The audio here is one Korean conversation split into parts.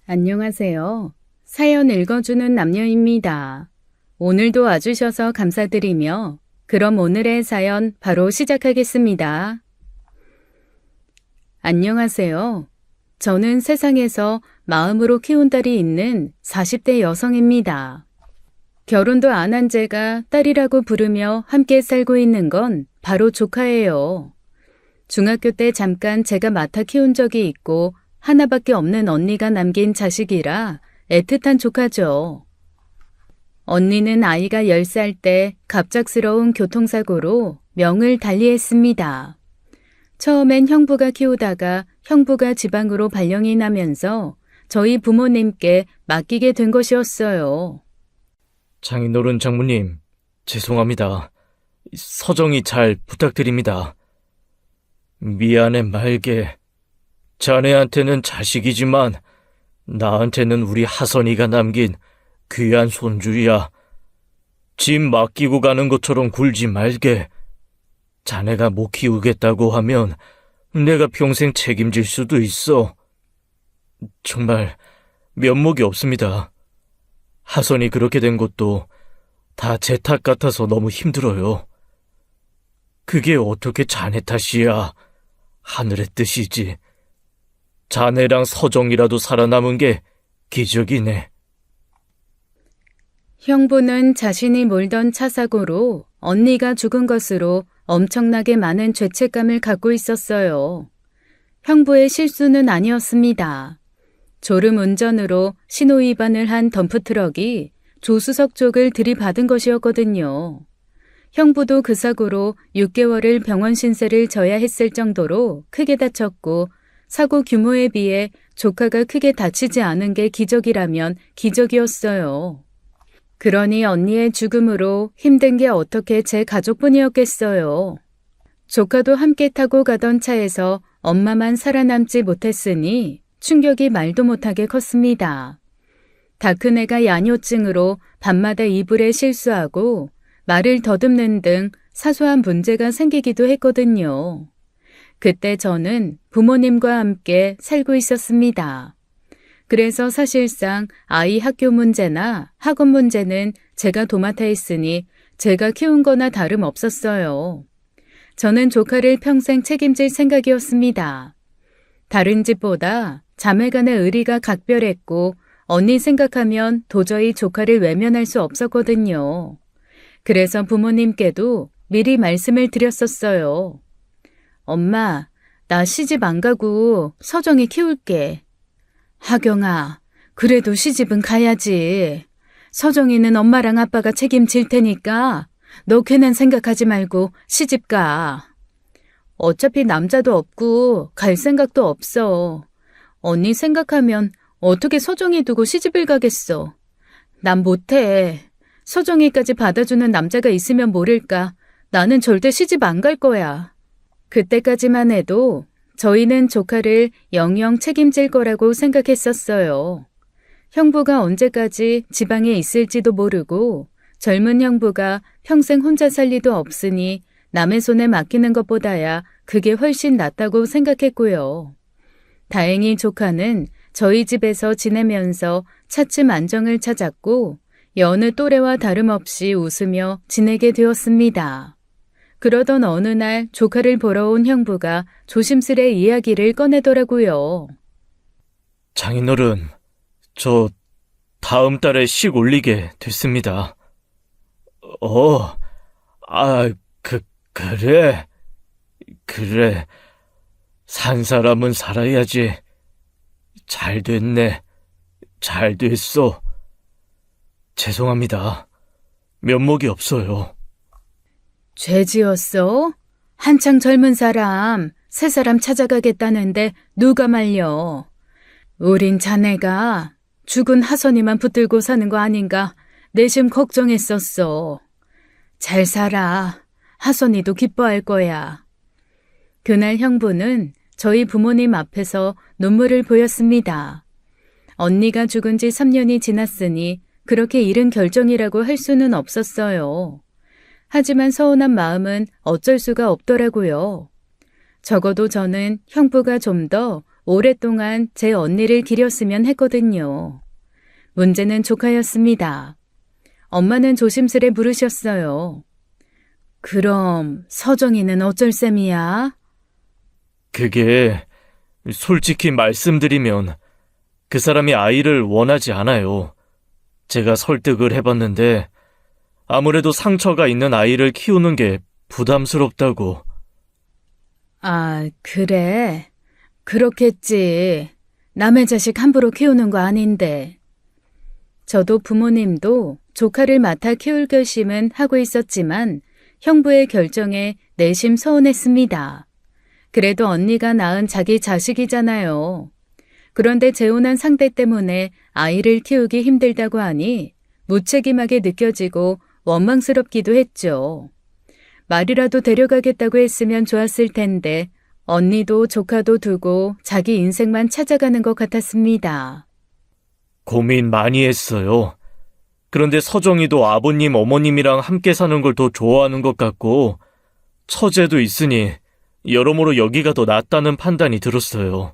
안녕하세요. 사연 읽어주는 남녀입니다. 오늘도 와주셔서 감사드리며 그럼 오늘의 사연 바로 시작하겠습니다. 안녕하세요. 저는 세상에서 마음으로 키운 딸이 있는 40대 여성입니다. 결혼도 안 한 제가 딸이라고 부르며 함께 살고 있는 건 바로 조카예요. 중학교 때 잠깐 제가 맡아 키운 적이 있고 하나밖에 없는 언니가 남긴 자식이라 애틋한 조카죠. 언니는 아이가 10살 때 갑작스러운 교통사고로 명을 달리했습니다. 처음엔 형부가 키우다가 형부가 지방으로 발령이 나면서 저희 부모님께 맡기게 된 것이었어요. 장인어른 장모님, 죄송합니다. 서정이 잘 부탁드립니다. 미안해 말게. 자네한테는 자식이지만 나한테는 우리 하선이가 남긴 귀한 손주야. 집 맡기고 가는 것처럼 굴지 말게. 자네가 못 키우겠다고 하면 내가 평생 책임질 수도 있어. 정말 면목이 없습니다. 하선이 그렇게 된 것도 다 제 탓 같아서 너무 힘들어요. 그게 어떻게 자네 탓이야. 하늘의 뜻이지. 자네랑 서정이라도 살아남은 게 기적이네. 형부는 자신이 몰던 차 사고로 언니가 죽은 것으로 엄청나게 많은 죄책감을 갖고 있었어요. 형부의 실수는 아니었습니다. 졸음 운전으로 신호위반을 한 덤프트럭이 조수석 쪽을 들이받은 것이었거든요. 형부도 그 사고로 6개월을 병원 신세를 져야 했을 정도로 크게 다쳤고 사고 규모에 비해 조카가 크게 다치지 않은 게 기적이라면 기적이었어요. 그러니 언니의 죽음으로 힘든 게 어떻게 제 가족뿐이었겠어요. 조카도 함께 타고 가던 차에서 엄마만 살아남지 못했으니 충격이 말도 못하게 컸습니다. 다 큰 애가 야뇨증으로 밤마다 이불에 실수하고 말을 더듬는 등 사소한 문제가 생기기도 했거든요. 그때 저는 부모님과 함께 살고 있었습니다. 그래서 사실상 아이 학교 문제나 학원 문제는 제가 도맡아 했으니 제가 키운 거나 다름없었어요. 저는 조카를 평생 책임질 생각이었습니다. 다른 집보다 자매간의 의리가 각별했고 언니 생각하면 도저히 조카를 외면할 수 없었거든요. 그래서 부모님께도 미리 말씀을 드렸었어요. 엄마, 나 시집 안 가고 서정이 키울게. 하경아, 그래도 시집은 가야지. 서정이는 엄마랑 아빠가 책임질 테니까 너 괜한 생각하지 말고 시집 가. 어차피 남자도 없고 갈 생각도 없어. 언니 생각하면 어떻게 서정이 두고 시집을 가겠어. 난 못해. 서정이까지 받아주는 남자가 있으면 모를까. 나는 절대 시집 안 갈 거야. 그때까지만 해도 저희는 조카를 영영 책임질 거라고 생각했었어요. 형부가 언제까지 지방에 있을지도 모르고 젊은 형부가 평생 혼자 살 리도 없으니 남의 손에 맡기는 것보다야 그게 훨씬 낫다고 생각했고요. 다행히 조카는 저희 집에서 지내면서 차츰 안정을 찾았고 여느 또래와 다름없이 웃으며 지내게 되었습니다. 그러던 어느 날 조카를 보러 온 형부가 조심스레 이야기를 꺼내더라고요. 장인어른, 저 다음 달에 식 올리게 됐습니다. 그래. 그래. 산 사람은 살아야지. 잘 됐네. 잘 됐어. 죄송합니다. 면목이 없어요. 죄 지었어? 한창 젊은 사람, 새 사람 찾아가겠다는데 누가 말려. 우린 자네가 죽은 하선이만 붙들고 사는 거 아닌가 내심 걱정했었어. 잘 살아. 하선이도 기뻐할 거야. 그날 형부는 저희 부모님 앞에서 눈물을 보였습니다. 언니가 죽은 지 3년이 지났으니 그렇게 이른 결정이라고 할 수는 없었어요. 하지만 서운한 마음은 어쩔 수가 없더라고요. 적어도 저는 형부가 좀 더 오랫동안 제 언니를 기렸으면 했거든요. 문제는 조카였습니다. 엄마는 조심스레 물으셨어요. 그럼 서정이는 어쩔 셈이야? 그게 솔직히 말씀드리면 그 사람이 아이를 원하지 않아요. 제가 설득을 해봤는데 아무래도 상처가 있는 아이를 키우는 게 부담스럽다고. 아, 그래. 그렇겠지. 남의 자식 함부로 키우는 거 아닌데. 저도 부모님도 조카를 맡아 키울 결심은 하고 있었지만 형부의 결정에 내심 서운했습니다. 그래도 언니가 낳은 자기 자식이잖아요. 그런데 재혼한 상대 때문에 아이를 키우기 힘들다고 하니 무책임하게 느껴지고 원망스럽기도 했죠. 말이라도 데려가겠다고 했으면 좋았을 텐데 언니도 조카도 두고 자기 인생만 찾아가는 것 같았습니다. 고민 많이 했어요. 그런데 서정이도 아버님, 어머님이랑 함께 사는 걸 더 좋아하는 것 같고 처제도 있으니 여러모로 여기가 더 낫다는 판단이 들었어요.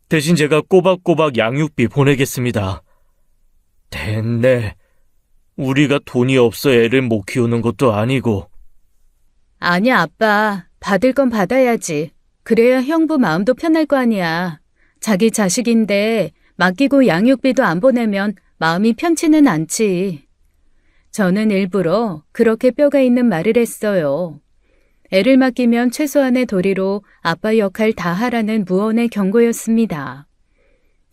대신 제가 꼬박꼬박 양육비 보내겠습니다. 됐네. 우리가 돈이 없어 애를 못 키우는 것도 아니고. 아니야, 아빠. 받을 건 받아야지. 그래야 형부 마음도 편할 거 아니야. 자기 자식인데 맡기고 양육비도 안 보내면 마음이 편치는 않지. 저는 일부러 그렇게 뼈가 있는 말을 했어요. 애를 맡기면 최소한의 도리로 아빠 역할 다 하라는 무언의 경고였습니다.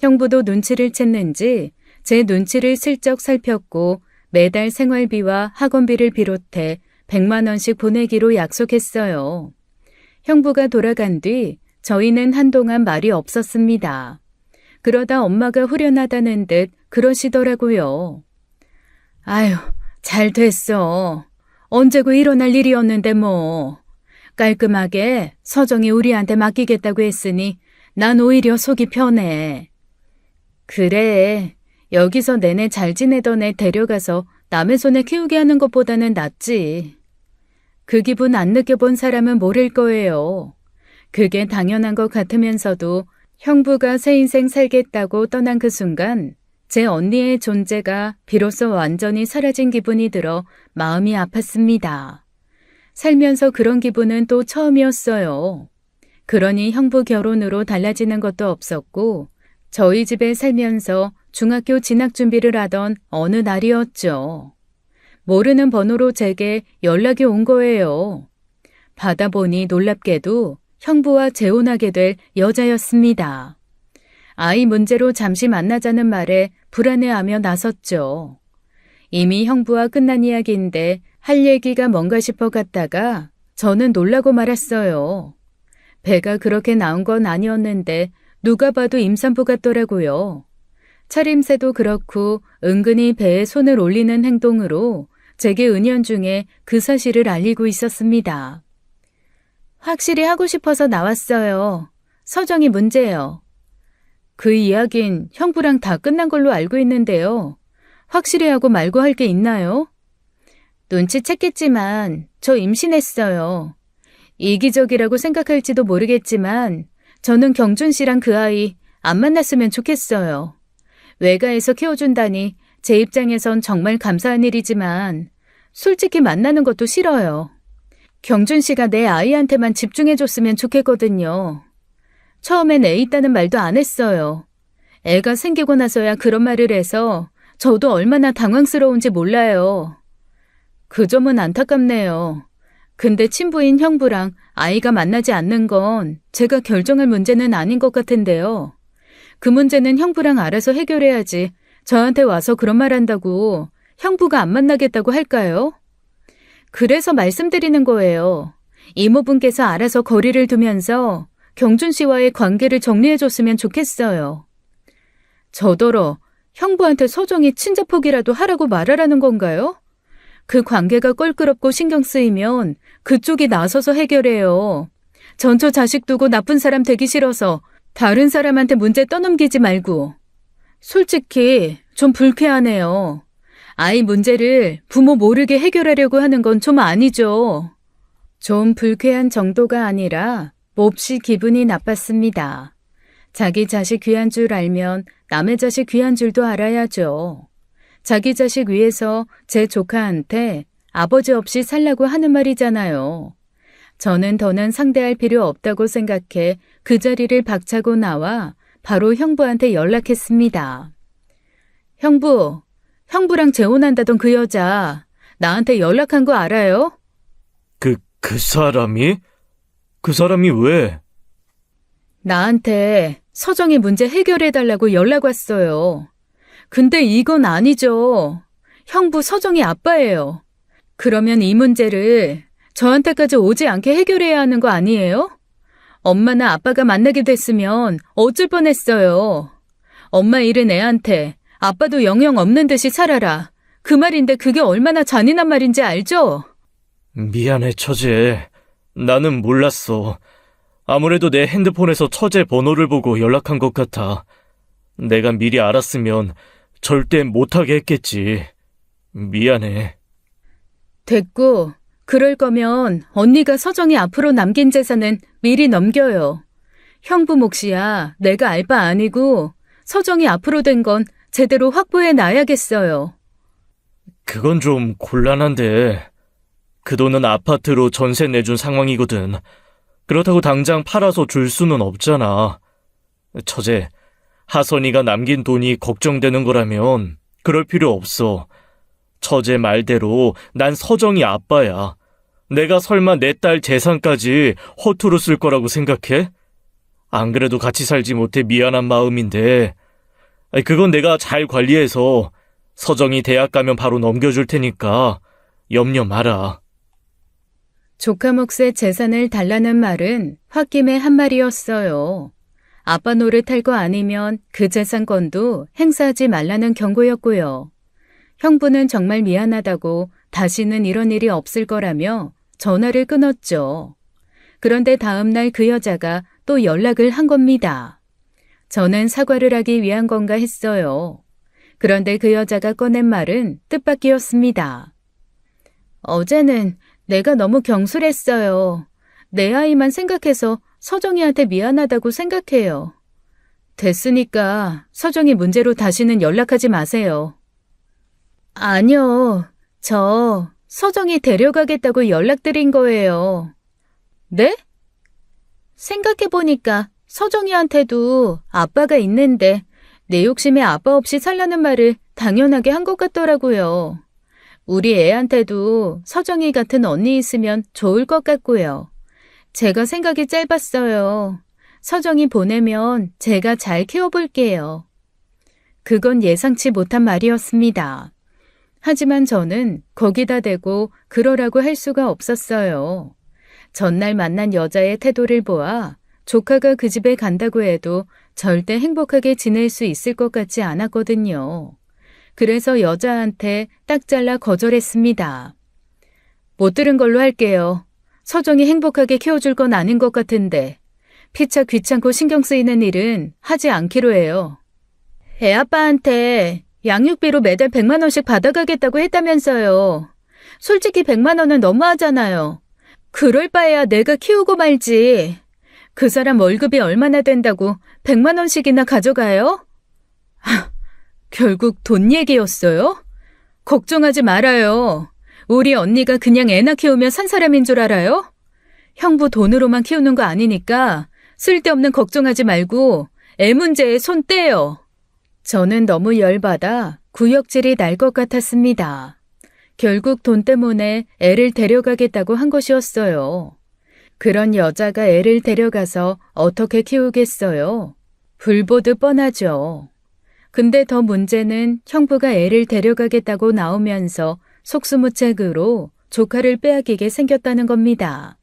형부도 눈치를 챘는지 제 눈치를 슬쩍 살폈고 매달 생활비와 학원비를 비롯해 100만 원씩 보내기로 약속했어요. 형부가 돌아간 뒤 저희는 한동안 말이 없었습니다. 그러다 엄마가 후련하다는 듯 그러시더라고요. 아유, 잘 됐어. 언제고 일어날 일이었는데 뭐. 깔끔하게 서정이 우리한테 맡기겠다고 했으니 난 오히려 속이 편해. 그래, 여기서 내내 잘 지내던 애 데려가서 남의 손에 키우게 하는 것보다는 낫지. 그 기분 안 느껴본 사람은 모를 거예요. 그게 당연한 것 같으면서도 형부가 새 인생 살겠다고 떠난 그 순간 제 언니의 존재가 비로소 완전히 사라진 기분이 들어 마음이 아팠습니다. 살면서 그런 기분은 또 처음이었어요. 그러니 형부 결혼으로 달라지는 것도 없었고 저희 집에 살면서 중학교 진학 준비를 하던 어느 날이었죠. 모르는 번호로 제게 연락이 온 거예요. 받아보니 놀랍게도 형부와 재혼하게 될 여자였습니다. 아이 문제로 잠시 만나자는 말에 불안해하며 나섰죠. 이미 형부와 끝난 이야기인데 할 얘기가 뭔가 싶어 갔다가 저는 놀라고 말았어요. 배가 그렇게 나온 건 아니었는데 누가 봐도 임산부 같더라고요. 차림새도 그렇고 은근히 배에 손을 올리는 행동으로 제게 은연중에 그 사실을 알리고 있었습니다. 확실히 하고 싶어서 나왔어요. 서정이 문제예요. 그 이야긴 형부랑 다 끝난 걸로 알고 있는데요. 확실히 하고 말고 할 게 있나요? 눈치챘겠지만 저 임신했어요. 이기적이라고 생각할지도 모르겠지만 저는 경준 씨랑 그 아이 안 만났으면 좋겠어요. 외가에서 키워준다니 제 입장에선 정말 감사한 일이지만 솔직히 만나는 것도 싫어요. 경준 씨가 내 아이한테만 집중해줬으면 좋겠거든요. 처음엔 애 있다는 말도 안 했어요. 애가 생기고 나서야 그런 말을 해서 저도 얼마나 당황스러운지 몰라요. 그 점은 안타깝네요. 근데 친부인 형부랑 아이가 만나지 않는 건 제가 결정할 문제는 아닌 것 같은데요. 그 문제는 형부랑 알아서 해결해야지 저한테 와서 그런 말 한다고 형부가 안 만나겠다고 할까요? 그래서 말씀드리는 거예요. 이모분께서 알아서 거리를 두면서 경준 씨와의 관계를 정리해줬으면 좋겠어요. 저더러 형부한테 서정이 친자폭이라도 하라고 말하라는 건가요? 그 관계가 껄끄럽고 신경 쓰이면 그쪽이 나서서 해결해요. 전 저 자식 두고 나쁜 사람 되기 싫어서 다른 사람한테 문제 떠넘기지 말고. 솔직히 좀 불쾌하네요. 아이 문제를 부모 모르게 해결하려고 하는 건 좀 아니죠. 좀 불쾌한 정도가 아니라 몹시 기분이 나빴습니다. 자기 자식 귀한 줄 알면 남의 자식 귀한 줄도 알아야죠. 자기 자식 위해서 제 조카한테 아버지 없이 살라고 하는 말이잖아요. 저는 더는 상대할 필요 없다고 생각해 그 자리를 박차고 나와 바로 형부한테 연락했습니다. 형부랑 재혼한다던 그 여자 나한테 연락한 거 알아요? 그 사람이? 그 사람이 왜? 나한테 서정이 문제 해결해달라고 연락 왔어요. 근데 이건 아니죠. 형부 서정이 아빠예요. 그러면 이 문제를 저한테까지 오지 않게 해결해야 하는 거 아니에요? 엄마나 아빠가 만나게 됐으면 어쩔 뻔했어요. 엄마 잃은 애한테 아빠도 영영 없는 듯이 살아라. 그 말인데 그게 얼마나 잔인한 말인지 알죠? 미안해, 처제. 나는 몰랐어. 아무래도 내 핸드폰에서 처제 번호를 보고 연락한 것 같아. 내가 미리 알았으면 절대 못하게 했겠지. 미안해. 됐고, 그럴 거면 언니가 서정이 앞으로 남긴 재산은 미리 넘겨요. 형부 몫이야 내가 알 바 아니고 서정이 앞으로 된 건 제대로 확보해 놔야겠어요. 그건 좀 곤란한데. 그 돈은 아파트로 전세 내준 상황이거든. 그렇다고 당장 팔아서 줄 수는 없잖아. 처제, 하선이가 남긴 돈이 걱정되는 거라면 그럴 필요 없어. 처제 말대로 난 서정이 아빠야. 내가 설마 내 딸 재산까지 허투루 쓸 거라고 생각해? 안 그래도 같이 살지 못해 미안한 마음인데, 그건 내가 잘 관리해서 서정이 대학 가면 바로 넘겨줄 테니까 염려 마라. 조카 몫의 재산을 달라는 말은 홧김의 한 말이었어요. 아빠 노릇할 거 아니면 그 재산권도 행사하지 말라는 경고였고요. 형부는 정말 미안하다고 다시는 이런 일이 없을 거라며 전화를 끊었죠. 그런데 다음 날 그 여자가 또 연락을 한 겁니다. 저는 사과를 하기 위한 건가 했어요. 그런데 그 여자가 꺼낸 말은 뜻밖이었습니다. 어제는 내가 너무 경솔했어요. 내 아이만 생각해서 서정이한테 미안하다고 생각해요. 됐으니까 서정이 문제로 다시는 연락하지 마세요. 아니요. 저 서정이 데려가겠다고 연락드린 거예요. 네? 생각해보니까 서정이한테도 아빠가 있는데 내 욕심에 아빠 없이 살라는 말을 당연하게 한 것 같더라고요. 우리 애한테도 서정이 같은 언니 있으면 좋을 것 같고요. 제가 생각이 짧았어요. 서정이 보내면 제가 잘 키워볼게요. 그건 예상치 못한 말이었습니다. 하지만 저는 거기다 대고 그러라고 할 수가 없었어요. 전날 만난 여자의 태도를 보아 조카가 그 집에 간다고 해도 절대 행복하게 지낼 수 있을 것 같지 않았거든요. 그래서 여자한테 딱 잘라 거절했습니다. 못 들은 걸로 할게요. 서정이 행복하게 키워줄 건 아닌 것 같은데 피차 귀찮고 신경 쓰이는 일은 하지 않기로 해요. 애아빠한테 양육비로 매달 100만 원씩 받아가겠다고 했다면서요. 솔직히 100만 원은 너무하잖아요. 그럴 바에야 내가 키우고 말지. 그 사람 월급이 얼마나 된다고 100만 원씩이나 가져가요? 결국 돈 얘기였어요? 걱정하지 말아요. 우리 언니가 그냥 애나 키우며 산 사람인 줄 알아요? 형부 돈으로만 키우는 거 아니니까 쓸데없는 걱정하지 말고 애 문제에 손 떼요. 저는 너무 열받아 구역질이 날 것 같았습니다. 결국 돈 때문에 애를 데려가겠다고 한 것이었어요. 그런 여자가 애를 데려가서 어떻게 키우겠어요? 불보듯 뻔하죠. 근데 더 문제는 형부가 애를 데려가겠다고 나오면서 속수무책으로 조카를 빼앗기게 생겼다는 겁니다.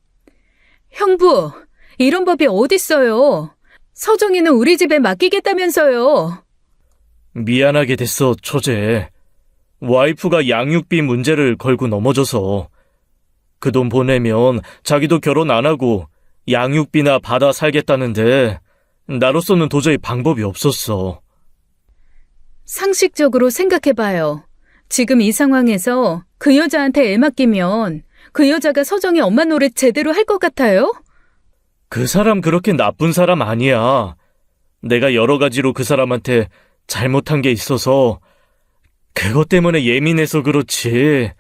형부, 이런 법이 어딨어요? 서정이는 우리 집에 맡기겠다면서요. 미안하게 됐어, 처제. 와이프가 양육비 문제를 걸고 넘어져서 그 돈 보내면 자기도 결혼 안 하고 양육비나 받아 살겠다는데 나로서는 도저히 방법이 없었어. 상식적으로 생각해봐요. 지금 이 상황에서 그 여자한테 애 맡기면 그 여자가 서정이 엄마 노릇 제대로 할 것 같아요? 그 사람 그렇게 나쁜 사람 아니야. 내가 여러 가지로 그 사람한테 잘못한 게 있어서 그것 때문에 예민해서 그렇지.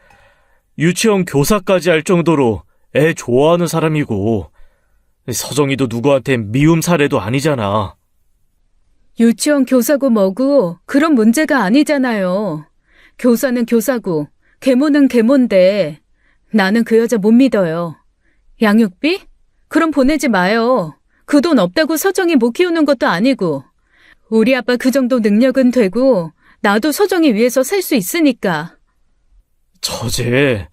유치원 교사까지 할 정도로 애 좋아하는 사람이고 서정이도 누구한테 미움 사례도 아니잖아. 유치원 교사고 뭐고 그런 문제가 아니잖아요. 교사는 교사고 계모는 계모인데 나는 그 여자 못 믿어요. 양육비? 그럼 보내지 마요. 그 돈 없다고 서정이 못 키우는 것도 아니고 우리 아빠 그 정도 능력은 되고 나도 서정이 위해서 살 수 있으니까. 처제,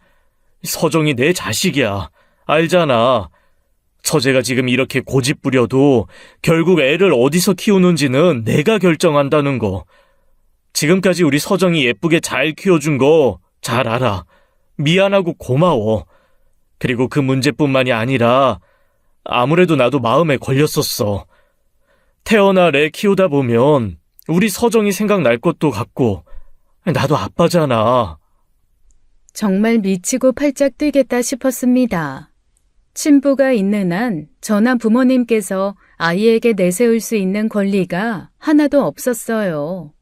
서정이 내 자식이야. 알잖아. 처제가 지금 이렇게 고집 부려도 결국 애를 어디서 키우는지는 내가 결정한다는 거. 지금까지 우리 서정이 예쁘게 잘 키워준 거 잘 알아. 미안하고 고마워. 그리고 그 문제뿐만이 아니라 아무래도 나도 마음에 걸렸었어. 태어나 애 키우다 보면 우리 서정이 생각날 것도 같고 나도 아빠잖아. 정말 미치고 팔짝 뛰겠다 싶었습니다. 친부가 있는 한 저나 부모님께서 아이에게 내세울 수 있는 권리가 하나도 없었어요.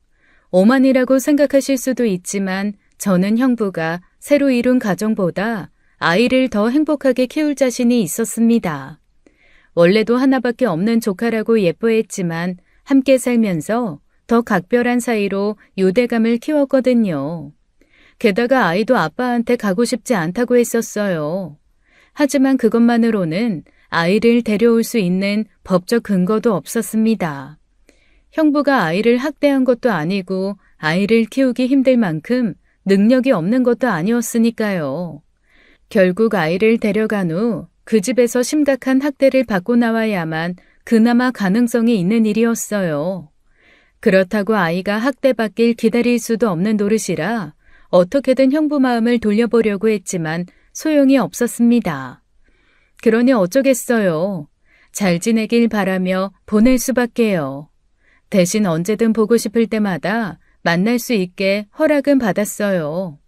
오만이라고 생각하실 수도 있지만 저는 형부가 새로 이룬 가정보다 아이를 더 행복하게 키울 자신이 있었습니다. 원래도 하나밖에 없는 조카라고 예뻐했지만 함께 살면서 더 각별한 사이로 유대감을 키웠거든요. 게다가 아이도 아빠한테 가고 싶지 않다고 했었어요. 하지만 그것만으로는 아이를 데려올 수 있는 법적 근거도 없었습니다. 형부가 아이를 학대한 것도 아니고 아이를 키우기 힘들 만큼 능력이 없는 것도 아니었으니까요. 결국 아이를 데려간 후 그 집에서 심각한 학대를 받고 나와야만 그나마 가능성이 있는 일이었어요. 그렇다고 아이가 학대받길 기다릴 수도 없는 노릇이라 어떻게든 형부 마음을 돌려보려고 했지만 소용이 없었습니다. 그러니 어쩌겠어요. 잘 지내길 바라며 보낼 수밖에요. 대신 언제든 보고 싶을 때마다 만날 수 있게 허락은 받았어요.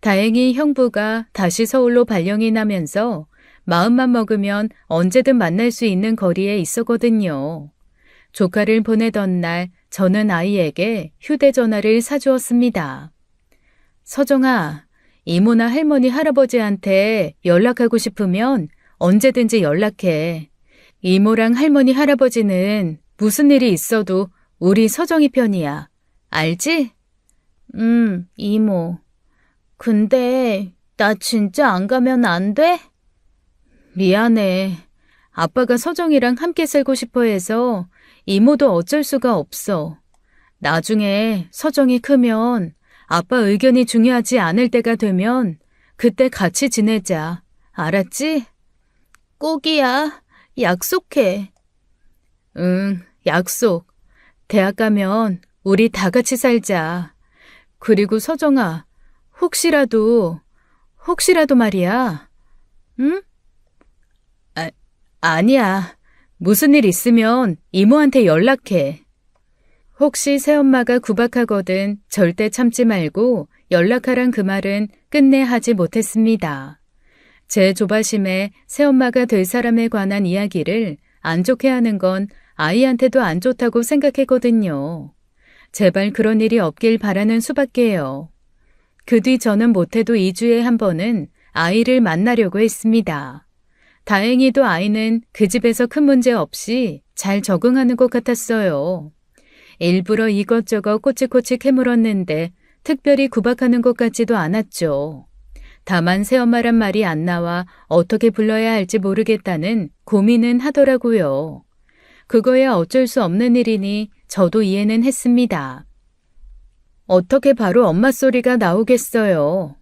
다행히 형부가 다시 서울로 발령이 나면서 마음만 먹으면 언제든 만날 수 있는 거리에 있었거든요. 조카를 보내던 날 저는 아이에게 휴대전화를 사주었습니다. 서정아, 이모나 할머니, 할아버지한테 연락하고 싶으면 언제든지 연락해. 이모랑 할머니, 할아버지는 무슨 일이 있어도 우리 서정이 편이야. 알지? 이모. 근데 나 진짜 안 가면 안 돼? 미안해. 아빠가 서정이랑 함께 살고 싶어 해서 이모도 어쩔 수가 없어. 나중에 서정이 크면 아빠 의견이 중요하지 않을 때가 되면 그때 같이 지내자. 알았지? 꼭이야. 약속해. 응, 약속. 대학 가면 우리 다 같이 살자. 그리고 서정아, 혹시라도 말이야. 응? 아니야. 무슨 일 있으면 이모한테 연락해. 혹시 새엄마가 구박하거든 절대 참지 말고 연락하란 그 말은 끝내 하지 못했습니다. 제 조바심에 새엄마가 될 사람에 관한 이야기를 안 좋게 하는 건 아이한테도 안 좋다고 생각했거든요. 제발 그런 일이 없길 바라는 수밖에요. 그 뒤 저는 못해도 2주에 한 번은 아이를 만나려고 했습니다. 다행히도 아이는 그 집에서 큰 문제 없이 잘 적응하는 것 같았어요. 일부러 이것저것 꼬치꼬치 캐물었는데 특별히 구박하는 것 같지도 않았죠. 다만 새엄마란 말이 안 나와 어떻게 불러야 할지 모르겠다는 고민은 하더라고요. 그거야 어쩔 수 없는 일이니 저도 이해는 했습니다. 어떻게 바로 엄마 소리가 나오겠어요.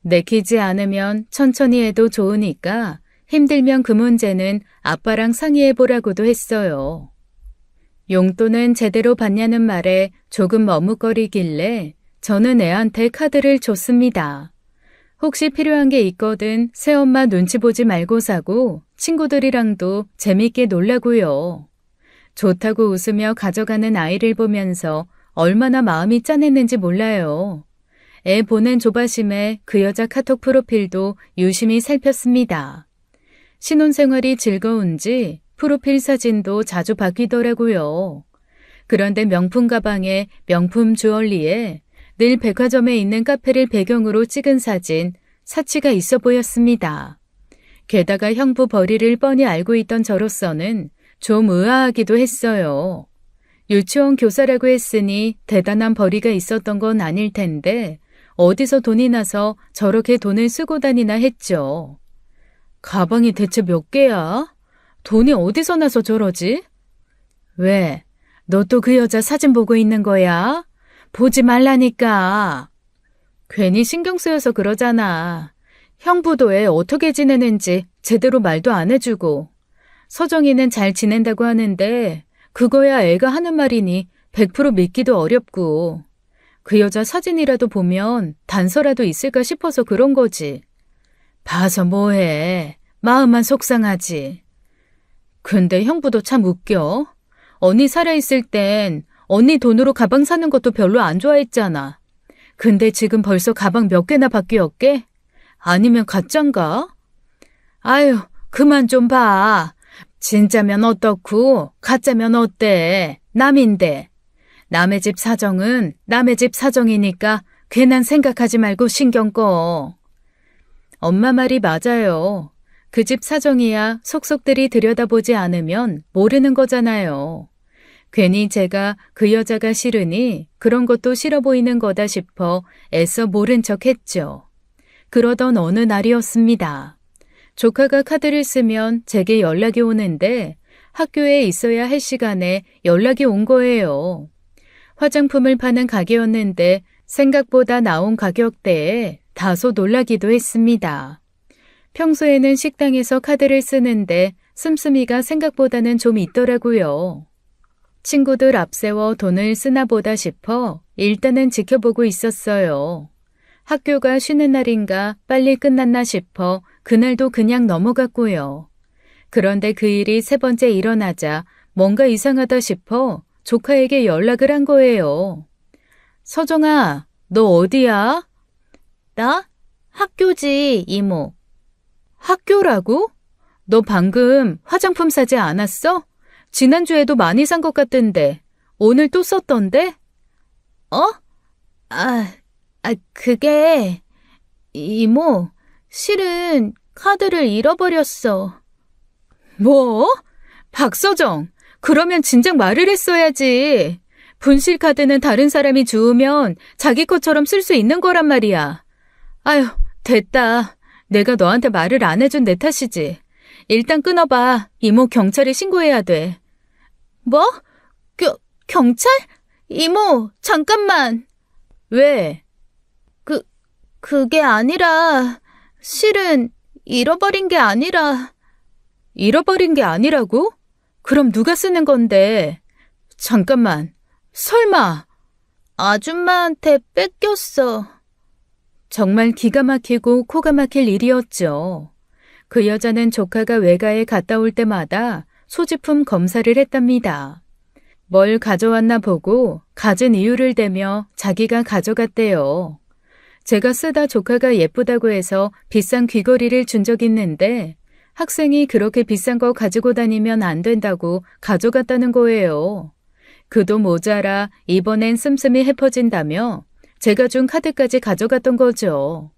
내키지 않으면 천천히 해도 좋으니까 힘들면 그 문제는 아빠랑 상의해보라고도 했어요. 용돈은 제대로 받냐는 말에 조금 머뭇거리길래 저는 애한테 카드를 줬습니다. 혹시 필요한 게 있거든 새엄마 눈치 보지 말고 사고 친구들이랑도 재밌게 놀라고요. 좋다고 웃으며 가져가는 아이를 보면서 얼마나 마음이 짠했는지 몰라요. 애 보낸 조바심에 그 여자 카톡 프로필도 유심히 살폈습니다. 신혼생활이 즐거운지 프로필 사진도 자주 바뀌더라고요. 그런데 명품 가방에 명품 주얼리에 늘 백화점에 있는 카페를 배경으로 찍은 사진, 사치가 있어 보였습니다. 게다가 형부 벌이를 뻔히 알고 있던 저로서는 좀 의아하기도 했어요. 유치원 교사라고 했으니 대단한 벌이가 있었던 건 아닐 텐데 어디서 돈이 나서 저렇게 돈을 쓰고 다니나 했죠. 가방이 대체 몇 개야? 돈이 어디서 나서 저러지? 왜? 너 또 그 여자 사진 보고 있는 거야? 보지 말라니까. 괜히 신경 쓰여서 그러잖아. 형부도 애 어떻게 지내는지 제대로 말도 안 해주고. 서정이는 잘 지낸다고 하는데 그거야 애가 하는 말이니 100% 믿기도 어렵고. 그 여자 사진이라도 보면 단서라도 있을까 싶어서 그런 거지. 봐서 뭐해. 마음만 속상하지. 근데 형부도 참 웃겨. 언니 살아있을 땐 언니 돈으로 가방 사는 것도 별로 안 좋아했잖아. 근데 지금 벌써 가방 몇 개나 바뀌었게? 아니면 가짠가? 아유, 그만 좀 봐. 진짜면 어떻고 가짜면 어때? 남인데. 남의 집 사정은 남의 집 사정이니까 괜한 생각하지 말고 신경 꺼. 엄마 말이 맞아요. 그 집 사정이야 속속들이 들여다보지 않으면 모르는 거잖아요. 괜히 제가 그 여자가 싫으니 그런 것도 싫어 보이는 거다 싶어 애써 모른 척 했죠. 그러던 어느 날이었습니다. 조카가 카드를 쓰면 제게 연락이 오는데 학교에 있어야 할 시간에 연락이 온 거예요. 화장품을 파는 가게였는데 생각보다 나온 가격대에 다소 놀라기도 했습니다. 평소에는 식당에서 카드를 쓰는데 씀씀이가 생각보다는 좀 있더라고요. 친구들 앞세워 돈을 쓰나 보다 싶어 일단은 지켜보고 있었어요. 학교가 쉬는 날인가 빨리 끝났나 싶어 그날도 그냥 넘어갔고요. 그런데 그 일이 세 번째 일어나자 뭔가 이상하다 싶어 조카에게 연락을 한 거예요. 서정아, 너 어디야? 나? 학교지, 이모. 학교라고? 너 방금 화장품 사지 않았어? 지난주에도 많이 산 것 같던데 오늘 또 썼던데? 어? 그게... 이모, 실은 카드를 잃어버렸어. 뭐? 박서정, 그러면 진작 말을 했어야지. 분실 카드는 다른 사람이 주우면 자기 것처럼 쓸 수 있는 거란 말이야. 아휴, 됐다. 내가 너한테 말을 안 해준 내 탓이지. 일단 끊어봐. 이모 경찰에 신고해야 돼. 뭐? 경찰? 이모, 잠깐만. 왜? 그게 아니라, 실은 잃어버린 게 아니라. 잃어버린 게 아니라고? 그럼 누가 쓰는 건데? 잠깐만. 설마. 아줌마한테 뺏겼어. 정말 기가 막히고 코가 막힐 일이었죠. 그 여자는 조카가 외가에 갔다 올 때마다 소지품 검사를 했답니다. 뭘 가져왔나 보고 갖은 이유를 대며 자기가 가져갔대요. 제가 쓰다 조카가 예쁘다고 해서 비싼 귀걸이를 준 적 있는데 학생이 그렇게 비싼 거 가지고 다니면 안 된다고 가져갔다는 거예요. 그도 모자라 이번엔 씀씀이 헤퍼진다며 제가 준 카드까지 가져갔던 거죠.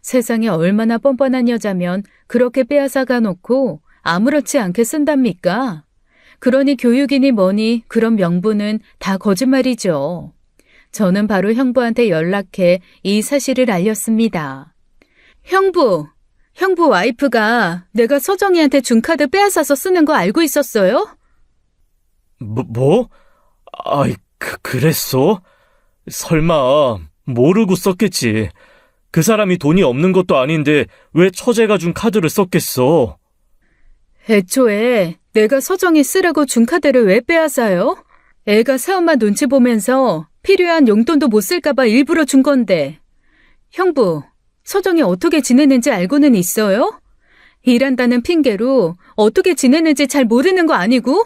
세상에 얼마나 뻔뻔한 여자면 그렇게 빼앗아 가놓고 아무렇지 않게 쓴답니까? 그러니 교육이니 뭐니 그런 명분은 다 거짓말이죠. 저는 바로 형부한테 연락해 이 사실을 알렸습니다. 형부 와이프가 내가 서정이한테 준 카드 빼앗아서 쓰는 거 알고 있었어요? 뭐? 아이, 그랬어? 설마 모르고 썼겠지. 그 사람이 돈이 없는 것도 아닌데 왜 처제가 준 카드를 썼겠어? 애초에 내가 서정이 쓰라고 준 카드를 왜 빼앗아요? 애가 새엄마 눈치 보면서 필요한 용돈도 못 쓸까봐 일부러 준 건데. 형부, 서정이 어떻게 지내는지 알고는 있어요? 일한다는 핑계로 어떻게 지내는지 잘 모르는 거 아니고?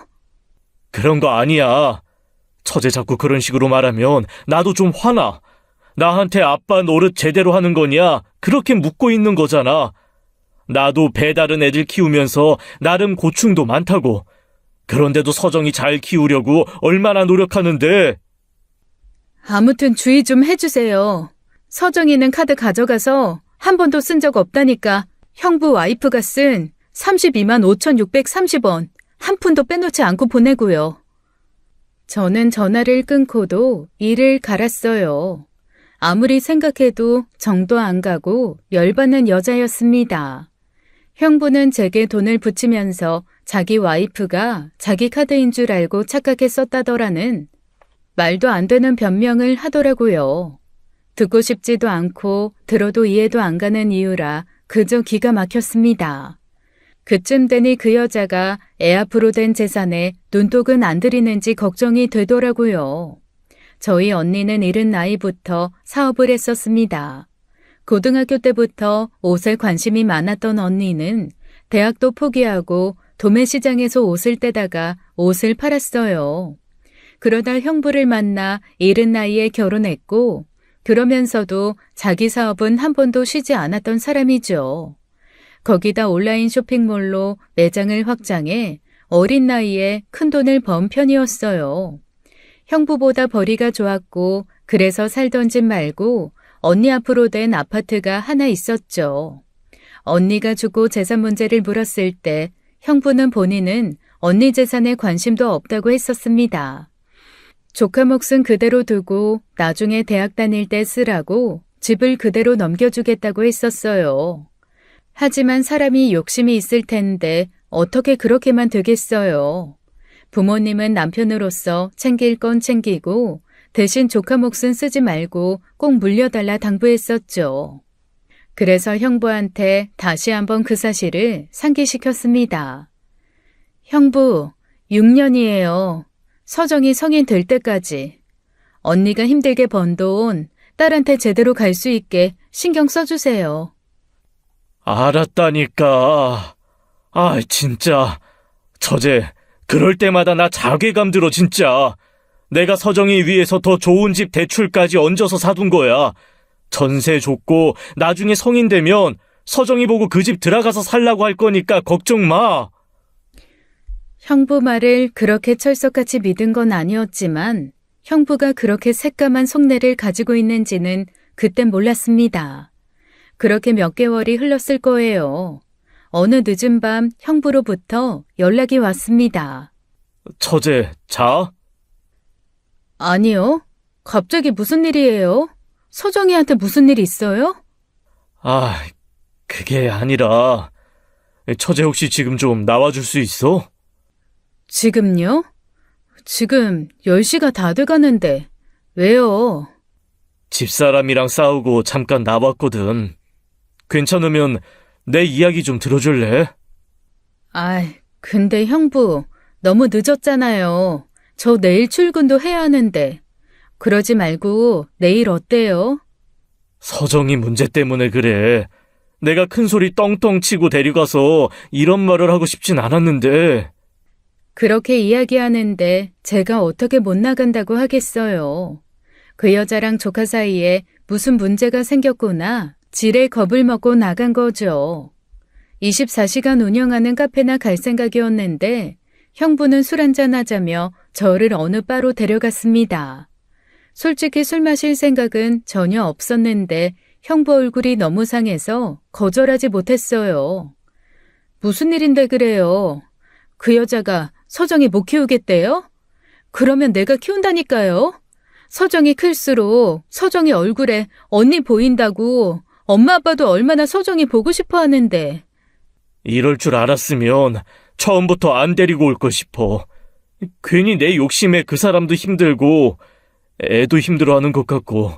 그런 거 아니야. 처제 자꾸 그런 식으로 말하면 나도 좀 화나. 나한테 아빠 노릇 제대로 하는 거냐? 그렇게 묻고 있는 거잖아. 나도 배다른 애들 키우면서 나름 고충도 많다고. 그런데도 서정이 잘 키우려고 얼마나 노력하는데. 아무튼 주의 좀 해주세요. 서정이는 카드 가져가서 한 번도 쓴 적 없다니까 형부 와이프가 쓴 32만 5,630원 한 푼도 빼놓지 않고 보내고요. 저는 전화를 끊고도 이를 갈았어요. 아무리 생각해도 정도 안 가고 열받는 여자였습니다. 형부는 제게 돈을 붙이면서 자기 와이프가 자기 카드인 줄 알고 착각해 썼다더라는 말도 안 되는 변명을 하더라고요. 듣고 싶지도 않고 들어도 이해도 안 가는 이유라 그저 기가 막혔습니다. 그쯤 되니 그 여자가 애 앞으로 된 재산에 눈독은 안 들이는지 걱정이 되더라고요. 저희 언니는 이른 나이부터 사업을 했었습니다. 고등학교 때부터 옷에 관심이 많았던 언니는 대학도 포기하고 도매시장에서 옷을 떼다가 옷을 팔았어요. 그러다 형부를 만나 이른 나이에 결혼했고 그러면서도 자기 사업은 한 번도 쉬지 않았던 사람이죠. 거기다 온라인 쇼핑몰로 매장을 확장해 어린 나이에 큰돈을 번 편이었어요. 형부보다 벌이가 좋았고 그래서 살던 집 말고 언니 앞으로 된 아파트가 하나 있었죠. 언니가 죽고 재산 문제를 물었을 때 형부는 본인은 언니 재산에 관심도 없다고 했었습니다. 조카 몫은 그대로 두고 나중에 대학 다닐 때 쓰라고 집을 그대로 넘겨주겠다고 했었어요. 하지만 사람이 욕심이 있을 텐데 어떻게 그렇게만 되겠어요. 부모님은 남편으로서 챙길 건 챙기고 대신 조카 몫은 쓰지 말고 꼭 물려달라 당부했었죠. 그래서 형부한테 다시 한번 그 사실을 상기시켰습니다. 형부, 6년이에요. 서정이 성인 될 때까지. 언니가 힘들게 번 돈 딸한테 제대로 갈 수 있게 신경 써주세요. 알았다니까. 아, 진짜. 처제, 그럴 때마다 나 자괴감 들어, 진짜. 내가 서정이 위해서 더 좋은 집 대출까지 얹어서 사둔 거야. 전세 줬고 나중에 성인 되면 서정이 보고 그 집 들어가서 살라고 할 거니까 걱정 마. 형부 말을 그렇게 철석같이 믿은 건 아니었지만 형부가 그렇게 새까만 속내를 가지고 있는지는 그땐 몰랐습니다. 그렇게 몇 개월이 흘렀을 거예요. 어느 늦은 밤 형부로부터 연락이 왔습니다. 처제, 자? 아니요. 갑자기 무슨 일이에요? 서정이한테 무슨 일 있어요? 아, 그게 아니라 처제 혹시 지금 좀 나와줄 수 있어? 지금요? 지금 10시가 다 돼가는데 왜요? 집사람이랑 싸우고 잠깐 나왔거든. 괜찮으면 내 이야기 좀 들어줄래? 아이, 근데 형부 너무 늦었잖아요. 저 내일 출근도 해야 하는데. 그러지 말고 내일 어때요? 서정이 문제 때문에 그래. 내가 큰 소리 떵떵 치고 데려가서 이런 말을 하고 싶진 않았는데. 그렇게 이야기하는데 제가 어떻게 못 나간다고 하겠어요. 그 여자랑 조카 사이에 무슨 문제가 생겼구나 지레 겁을 먹고 나간 거죠. 24시간 운영하는 카페나 갈 생각이었는데 형부는 술 한잔 하자며 저를 어느 바로 데려갔습니다. 솔직히 술 마실 생각은 전혀 없었는데 형부 얼굴이 너무 상해서 거절하지 못했어요. 무슨 일인데 그래요? 그 여자가 서정이 못 키우겠대요? 그러면 내가 키운다니까요. 서정이 클수록 서정이 얼굴에 언니 보인다고 엄마 아빠도 얼마나 서정이 보고 싶어 하는데. 이럴 줄 알았으면 처음부터 안 데리고 올 거 싶어. 괜히 내 욕심에 그 사람도 힘들고 애도 힘들어하는 것 같고.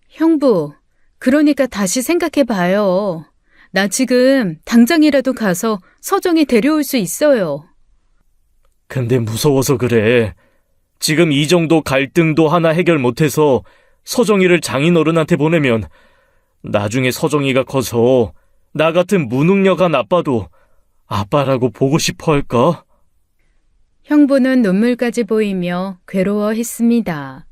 형부, 그러니까 다시 생각해봐요. 나 지금 당장이라도 가서 서정이 데려올 수 있어요. 근데 무서워서 그래. 지금 이 정도 갈등도 하나 해결 못해서 서정이를 장인어른한테 보내면 나중에 서정이가 커서 나 같은 무능력한 아빠도 아빠라고 보고 싶어 할까? 형부는 눈물까지 보이며 괴로워했습니다.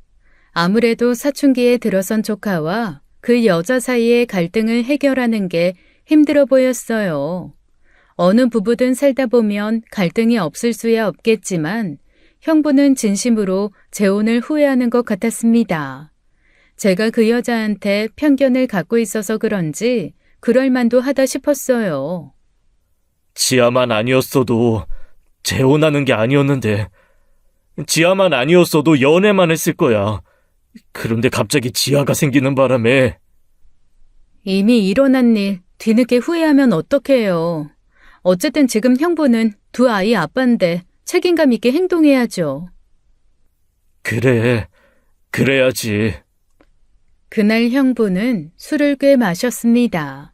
아무래도 사춘기에 들어선 조카와 그 여자 사이의 갈등을 해결하는 게 힘들어 보였어요. 어느 부부든 살다 보면 갈등이 없을 수야 없겠지만 형부는 진심으로 재혼을 후회하는 것 같았습니다. 제가 그 여자한테 편견을 갖고 있어서 그런지 그럴 만도 하다 싶었어요. 지아만 아니었어도 재혼하는 게 아니었는데, 지아만 아니었어도 연애만 했을 거야. 그런데 갑자기 지아가 생기는 바람에. 이미 일어난 일 뒤늦게 후회하면 어떡해요. 어쨌든 지금 형부는 두 아이 아빠인데 책임감 있게 행동해야죠. 그래, 그래야지. 그날 형부는 술을 꽤 마셨습니다.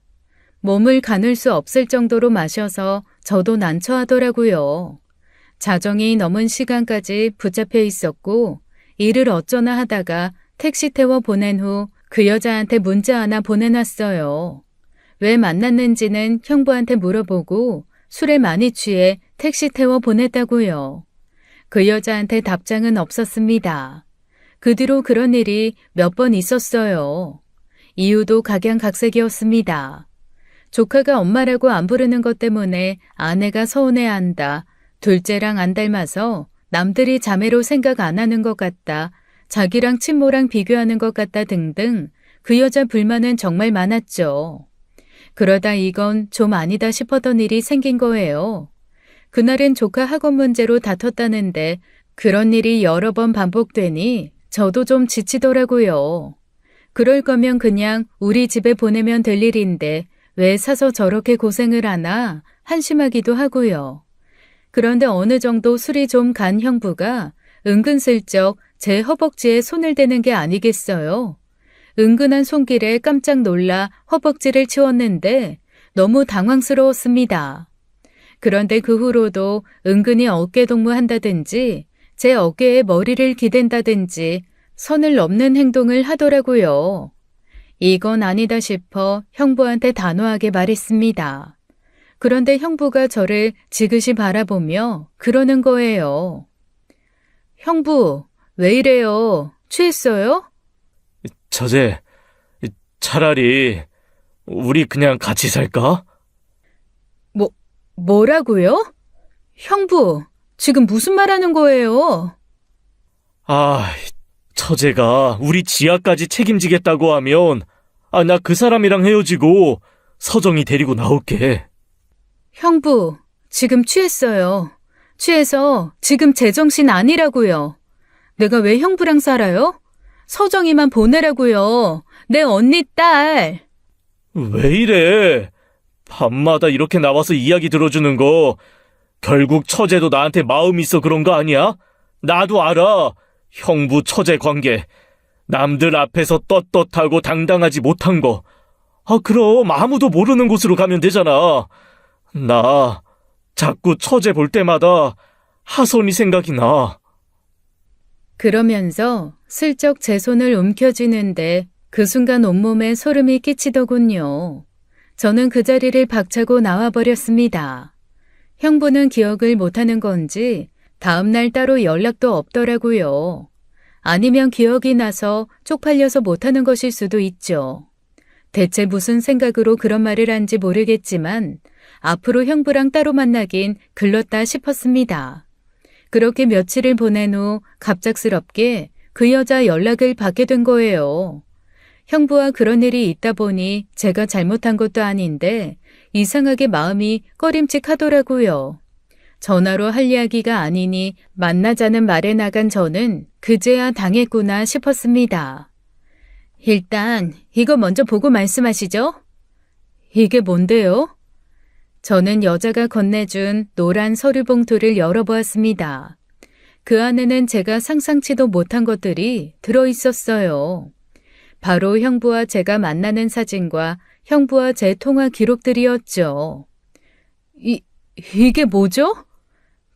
몸을 가눌 수 없을 정도로 마셔서 저도 난처하더라고요. 자정이 넘은 시간까지 붙잡혀 있었고 일을 어쩌나 하다가 택시 태워 보낸 후 그 여자한테 문자 하나 보내놨어요. 왜 만났는지는 형부한테 물어보고 술에 많이 취해 택시 태워 보냈다고요. 그 여자한테 답장은 없었습니다. 그 뒤로 그런 일이 몇 번 있었어요. 이유도 각양각색이었습니다. 조카가 엄마라고 안 부르는 것 때문에 아내가 서운해한다. 둘째랑 안 닮아서 남들이 자매로 생각 안 하는 것 같다. 자기랑 친모랑 비교하는 것 같다 등등 그 여자 불만은 정말 많았죠. 그러다 이건 좀 아니다 싶었던 일이 생긴 거예요. 그날은 조카 학원 문제로 다퉜다는데 그런 일이 여러 번 반복되니 저도 좀 지치더라고요. 그럴 거면 그냥 우리 집에 보내면 될 일인데 왜 사서 저렇게 고생을 하나 한심하기도 하고요. 그런데 어느 정도 술이 좀 간 형부가 은근슬쩍 제 허벅지에 손을 대는 게 아니겠어요. 은근한 손길에 깜짝 놀라 허벅지를 치웠는데 너무 당황스러웠습니다. 그런데 그 후로도 은근히 어깨 동무한다든지 제 어깨에 머리를 기댄다든지 선을 넘는 행동을 하더라고요. 이건 아니다 싶어 형부한테 단호하게 말했습니다. 그런데 형부가 저를 지그시 바라보며 그러는 거예요. 형부, 왜 이래요? 취했어요? 처제, 차라리 우리 그냥 같이 살까? 뭐라고요? 형부, 지금 무슨 말 하는 거예요? 아, 처제가 우리 지아까지 책임지겠다고 하면 나 그 사람이랑 헤어지고 서정이 데리고 나올게. 형부, 지금 취했어요. 취해서 지금 제정신 아니라고요. 내가 왜 형부랑 살아요? 서정이만 보내라고요. 내 언니 딸. 왜 이래? 밤마다 이렇게 나와서 이야기 들어주는 거 결국 처제도 나한테 마음 있어 그런 거 아니야? 나도 알아. 형부 처제 관계. 남들 앞에서 떳떳하고 당당하지 못한 거. 그럼 아무도 모르는 곳으로 가면 되잖아. 나 자꾸 처제 볼 때마다 하선이 생각이 나. 그러면서 슬쩍 제 손을 움켜쥐는데 그 순간 온몸에 소름이 끼치더군요. 저는 그 자리를 박차고 나와버렸습니다. 형부는 기억을 못하는 건지 다음날 따로 연락도 없더라고요. 아니면 기억이 나서 쪽팔려서 못하는 것일 수도 있죠. 대체 무슨 생각으로 그런 말을 한지 모르겠지만 앞으로 형부랑 따로 만나긴 글렀다 싶었습니다. 그렇게 며칠을 보낸 후 갑작스럽게 그 여자 연락을 받게 된 거예요. 형부와 그런 일이 있다 보니 제가 잘못한 것도 아닌데 이상하게 마음이 꺼림칙하더라고요. 전화로 할 이야기가 아니니 만나자는 말에 나간 저는 그제야 당했구나 싶었습니다. 일단 이거 먼저 보고 말씀하시죠. 이게 뭔데요? 저는 여자가 건네준 노란 서류 봉투를 열어보았습니다. 그 안에는 제가 상상치도 못한 것들이 들어있었어요. 바로 형부와 제가 만나는 사진과 형부와 제 통화 기록들이었죠. 이게 뭐죠?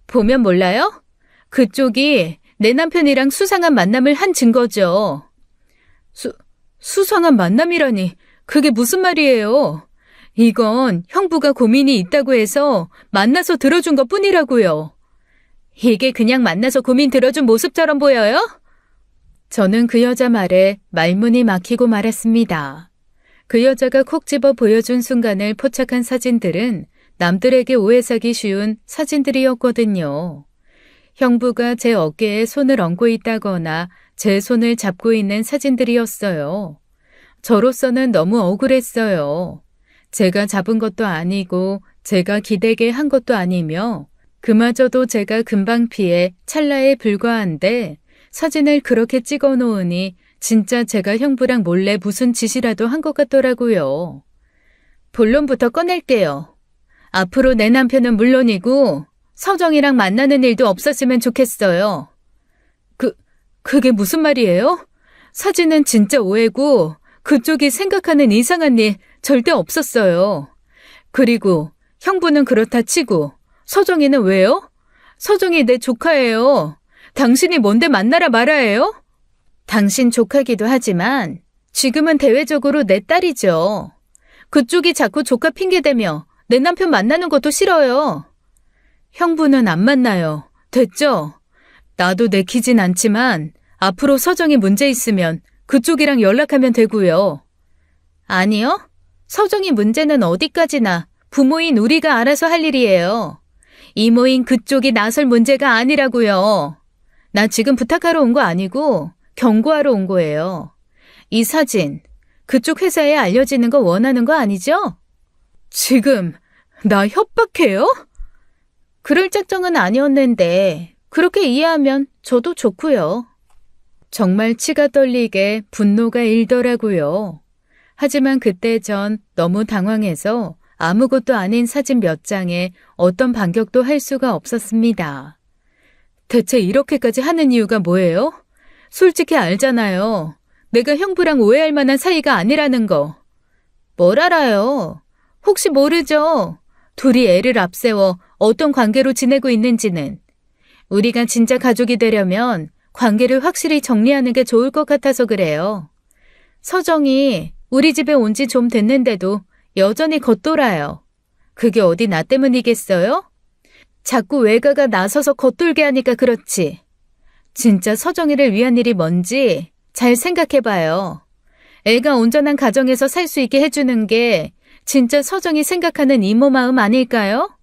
보면 몰라요? 그쪽이 내 남편이랑 수상한 만남을 한 증거죠. 수상한 만남이라니 그게 무슨 말이에요? 이건 형부가 고민이 있다고 해서 만나서 들어준 것 뿐이라고요. 이게 그냥 만나서 고민 들어준 모습처럼 보여요? 저는 그 여자 말에 말문이 막히고 말았습니다. 그 여자가 콕 집어 보여준 순간을 포착한 사진들은 남들에게 오해 사기 쉬운 사진들이었거든요. 형부가 제 어깨에 손을 얹고 있다거나 제 손을 잡고 있는 사진들이었어요. 저로서는 너무 억울했어요. 제가 잡은 것도 아니고 제가 기대게 한 것도 아니며 그마저도 제가 금방 피해 찰나에 불과한데 사진을 그렇게 찍어 놓으니 진짜 제가 형부랑 몰래 무슨 짓이라도 한 것 같더라고요. 본론부터 꺼낼게요. 앞으로 내 남편은 물론이고 서정이랑 만나는 일도 없었으면 좋겠어요. 그게 무슨 말이에요? 사진은 진짜 오해고 그쪽이 생각하는 이상한 일 절대 없었어요. 그리고 형부는 그렇다 치고 서정이는 왜요? 서정이 내 조카예요. 당신이 뭔데 만나라 말아예요? 당신 조카기도 하지만 지금은 대외적으로 내 딸이죠. 그쪽이 자꾸 조카 핑계대며 내 남편 만나는 것도 싫어요. 형부는 안 만나요. 됐죠? 나도 내키진 않지만 앞으로 서정이 문제 있으면 그쪽이랑 연락하면 되고요. 아니요. 서정이 문제는 어디까지나 부모인 우리가 알아서 할 일이에요. 이모인 그쪽이 나설 문제가 아니라고요. 나 지금 부탁하러 온 거 아니고 경고하러 온 거예요. 이 사진 그쪽 회사에 알려지는 거 원하는 거 아니죠? 지금 나 협박해요? 그럴 작정은 아니었는데 그렇게 이해하면 저도 좋고요. 정말 치가 떨리게 분노가 일더라고요. 하지만 그때 전 너무 당황해서 아무것도 아닌 사진 몇 장에 어떤 반격도 할 수가 없었습니다. 대체 이렇게까지 하는 이유가 뭐예요? 솔직히 알잖아요. 내가 형부랑 오해할 만한 사이가 아니라는 거. 뭘 알아요? 혹시 모르죠? 둘이 애를 앞세워 어떤 관계로 지내고 있는지는. 우리가 진짜 가족이 되려면 관계를 확실히 정리하는 게 좋을 것 같아서 그래요. 서정이 우리 집에 온 지 좀 됐는데도 여전히 겉돌아요. 그게 어디 나 때문이겠어요? 자꾸 외가가 나서서 겉돌게 하니까 그렇지. 진짜 서정이를 위한 일이 뭔지 잘 생각해봐요. 애가 온전한 가정에서 살 수 있게 해주는 게 진짜 서정이 생각하는 이모 마음 아닐까요?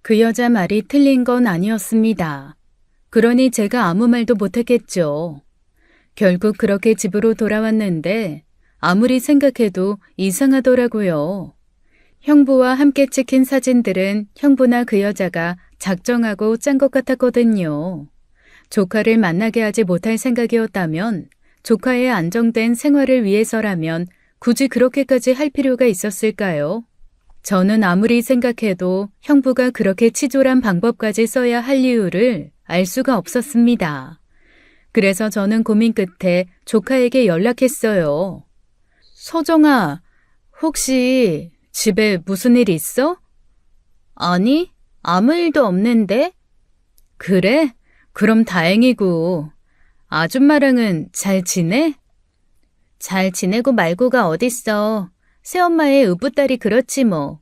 그 여자 말이 틀린 건 아니었습니다. 그러니 제가 아무 말도 못했겠죠. 결국 그렇게 집으로 돌아왔는데 아무리 생각해도 이상하더라고요. 형부와 함께 찍힌 사진들은 형부나 그 여자가 작정하고 짠 것 같았거든요. 조카를 만나게 하지 못할 생각이었다면 조카의 안정된 생활을 위해서라면 굳이 그렇게까지 할 필요가 있었을까요? 저는 아무리 생각해도 형부가 그렇게 치졸한 방법까지 써야 할 이유를 알 수가 없었습니다. 그래서 저는 고민 끝에 조카에게 연락했어요. 서정아, 혹시 집에 무슨 일 있어? 아니, 아무 일도 없는데. 그래? 그럼 다행이고. 아줌마랑은 잘 지내? 잘 지내고 말고가 어딨어. 새엄마의 의붓딸이 그렇지 뭐.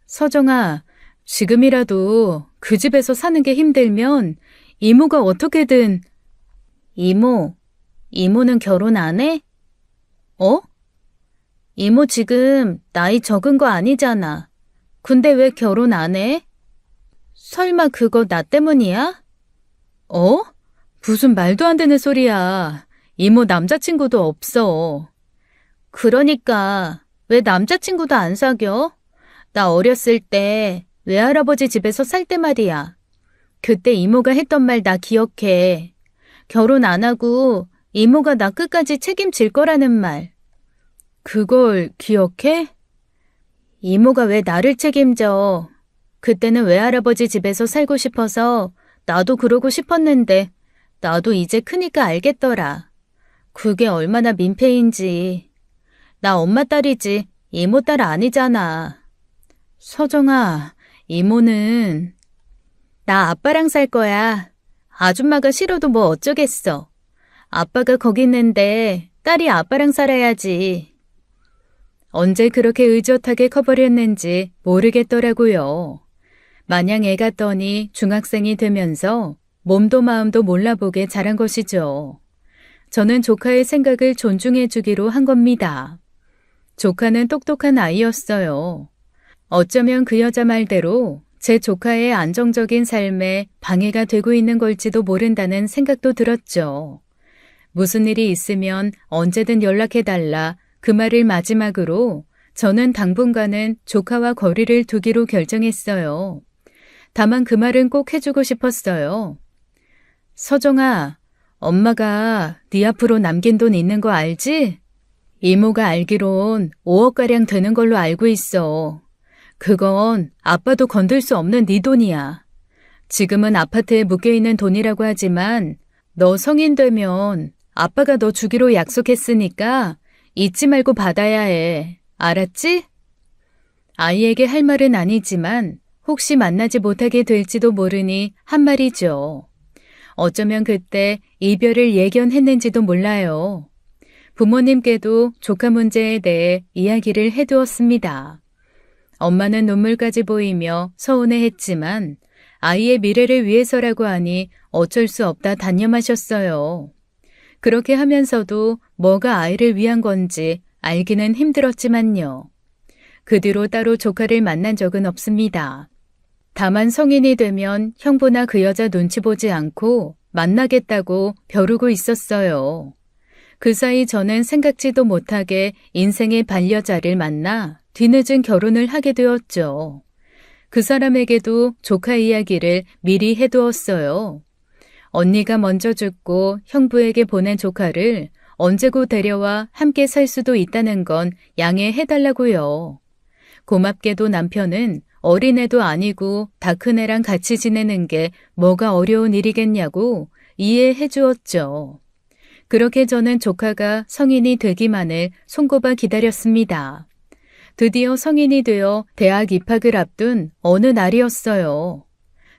서정아, 지금이라도 그 집에서 사는 게 힘들면 이모가 어떻게든. 이모는 결혼 안 해? 어? 이모 지금 나이 적은 거 아니잖아. 근데 왜 결혼 안 해? 설마 그거 나 때문이야? 어? 무슨 말도 안 되는 소리야. 이모 남자친구도 없어. 그러니까 왜 남자친구도 안 사겨? 나 어렸을 때 외할아버지 집에서 살 때 말이야. 그때 이모가 했던 말 나 기억해. 결혼 안 하고 이모가 나 끝까지 책임질 거라는 말. 그걸 기억해? 이모가 왜 나를 책임져? 그때는 외할아버지 집에서 살고 싶어서 나도 그러고 싶었는데 나도 이제 크니까 알겠더라. 그게 얼마나 민폐인지. 나 엄마 딸이지 이모 딸 아니잖아. 서정아, 이모는 나 아빠랑 살 거야. 아줌마가 싫어도 뭐 어쩌겠어. 아빠가 거기 있는데 딸이 아빠랑 살아야지. 언제 그렇게 의젓하게 커버렸는지 모르겠더라고요. 마냥 애 같더니 중학생이 되면서 몸도 마음도 몰라보게 자란 것이죠. 저는 조카의 생각을 존중해 주기로 한 겁니다. 조카는 똑똑한 아이였어요. 어쩌면 그 여자 말대로 제 조카의 안정적인 삶에 방해가 되고 있는 걸지도 모른다는 생각도 들었죠. 무슨 일이 있으면 언제든 연락해달라 그 말을 마지막으로 저는 당분간은 조카와 거리를 두기로 결정했어요. 다만 그 말은 꼭 해주고 싶었어요. 서정아, 엄마가 네 앞으로 남긴 돈 있는 거 알지? 이모가 알기론 5억가량 되는 걸로 알고 있어. 그건 아빠도 건들 수 없는 네 돈이야. 지금은 아파트에 묶여있는 돈이라고 하지만 너 성인 되면 아빠가 너 주기로 약속했으니까 잊지 말고 받아야 해. 알았지? 아이에게 할 말은 아니지만 혹시 만나지 못하게 될지도 모르니 한 말이죠. 어쩌면 그때 이별을 예견했는지도 몰라요. 부모님께도 조카 문제에 대해 이야기를 해두었습니다. 엄마는 눈물까지 보이며 서운해했지만 아이의 미래를 위해서라고 하니 어쩔 수 없다 단념하셨어요. 그렇게 하면서도 뭐가 아이를 위한 건지 알기는 힘들었지만요. 그 뒤로 따로 조카를 만난 적은 없습니다. 다만 성인이 되면 형부나 그 여자 눈치 보지 않고 만나겠다고 벼르고 있었어요. 그 사이 저는 생각지도 못하게 인생의 반려자를 만나 뒤늦은 결혼을 하게 되었죠. 그 사람에게도 조카 이야기를 미리 해두었어요. 언니가 먼저 죽고 형부에게 보낸 조카를 언제고 데려와 함께 살 수도 있다는 건 양해해달라고요. 고맙게도 남편은 어린애도 아니고 다 큰애랑 같이 지내는 게 뭐가 어려운 일이겠냐고 이해해 주었죠. 그렇게 저는 조카가 성인이 되기만을 손꼽아 기다렸습니다. 드디어 성인이 되어 대학 입학을 앞둔 어느 날이었어요.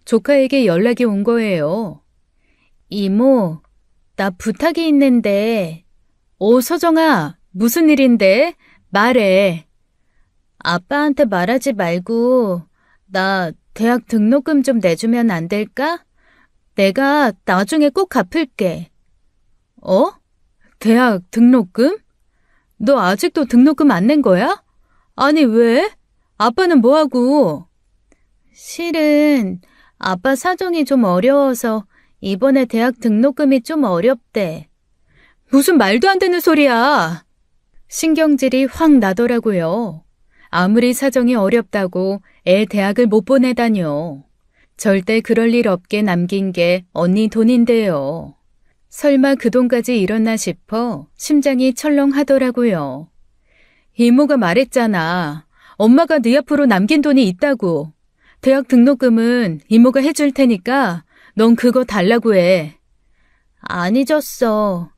조카에게 연락이 온 거예요. 이모, 나 부탁이 있는데. 서정아, 무슨 일인데? 말해. 아빠한테 말하지 말고 나 대학 등록금 좀 내주면 안 될까? 내가 나중에 꼭 갚을게. 대학 등록금? 너 아직도 등록금 안 낸 거야? 아니 왜? 아빠는 뭐하고? 실은 아빠 사정이 좀 어려워서 이번에 대학 등록금이 좀 어렵대. 무슨 말도 안 되는 소리야. 신경질이 확 나더라고요. 아무리 사정이 어렵다고 애 대학을 못 보내다뇨. 절대 그럴 일 없게 남긴 게 언니 돈인데요. 설마 그 돈까지 잃었나 싶어 심장이 철렁하더라고요. 이모가 말했잖아. 엄마가 네 앞으로 남긴 돈이 있다고. 대학 등록금은 이모가 해줄 테니까 넌 그거 달라고 해. 안 잊었어.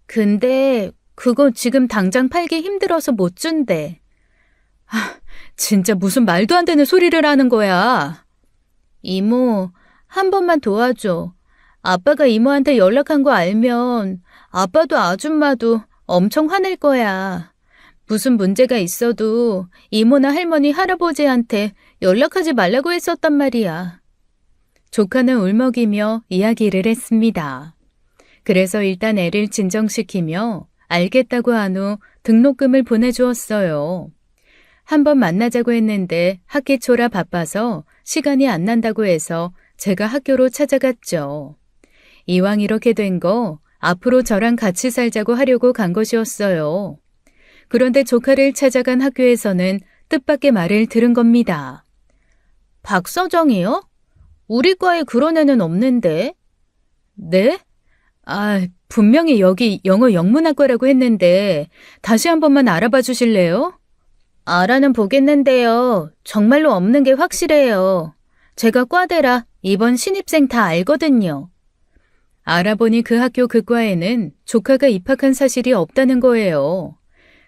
근데 그거 지금 당장 팔기 힘들어서 못 준대. 진짜 무슨 말도 안 되는 소리를 하는 거야. 이모, 한 번만 도와줘. 아빠가 이모한테 연락한 거 알면 아빠도 아줌마도 엄청 화낼 거야. 무슨 문제가 있어도 이모나 할머니, 할아버지한테 연락하지 말라고 했었단 말이야. 조카는 울먹이며 이야기를 했습니다. 그래서 일단 애를 진정시키며 알겠다고 한 후 등록금을 보내주었어요. 한번 만나자고 했는데 학기 초라 바빠서 시간이 안 난다고 해서 제가 학교로 찾아갔죠. 이왕 이렇게 된 거 앞으로 저랑 같이 살자고 하려고 간 것이었어요. 그런데 조카를 찾아간 학교에서는 뜻밖의 말을 들은 겁니다. 박서정이요? 우리 과에 그런 애는 없는데. 네? 분명히 여기 영어 영문학과라고 했는데 다시 한 번만 알아봐 주실래요? 알아는 보겠는데요. 정말로 없는 게 확실해요. 제가 과대라 이번 신입생 다 알거든요. 알아보니 그 학교 그 과에는 조카가 입학한 사실이 없다는 거예요.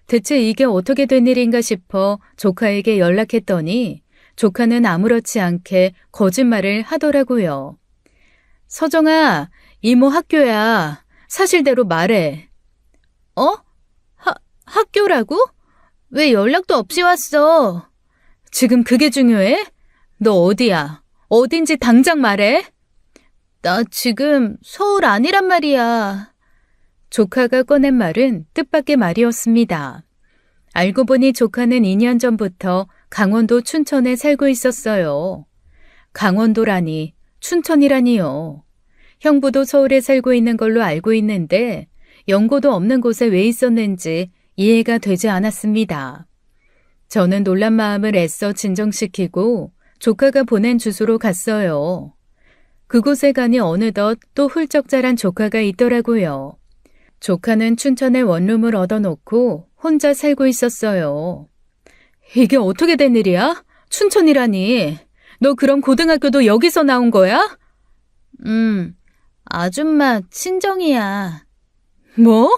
대체 이게 어떻게 된 일인가 싶어 조카에게 연락했더니 조카는 아무렇지 않게 거짓말을 하더라고요. 서정아, 이모 학교야. 사실대로 말해. 학교라고? 왜 연락도 없이 왔어? 지금 그게 중요해? 너 어디야? 어딘지 당장 말해. 나 지금 서울 아니란 말이야. 조카가 꺼낸 말은 뜻밖의 말이었습니다. 알고 보니 조카는 2년 전부터 강원도 춘천에 살고 있었어요. 강원도라니, 춘천이라니요. 형부도 서울에 살고 있는 걸로 알고 있는데 연고도 없는 곳에 왜 있었는지 이해가 되지 않았습니다. 저는 놀란 마음을 애써 진정시키고 조카가 보낸 주소로 갔어요. 그곳에 가니 어느덧 또 훌쩍 자란 조카가 있더라고요. 조카는 춘천에 원룸을 얻어놓고 혼자 살고 있었어요. 이게 어떻게 된 일이야? 춘천이라니. 너 그럼 고등학교도 여기서 나온 거야? 아줌마 친정이야. 뭐?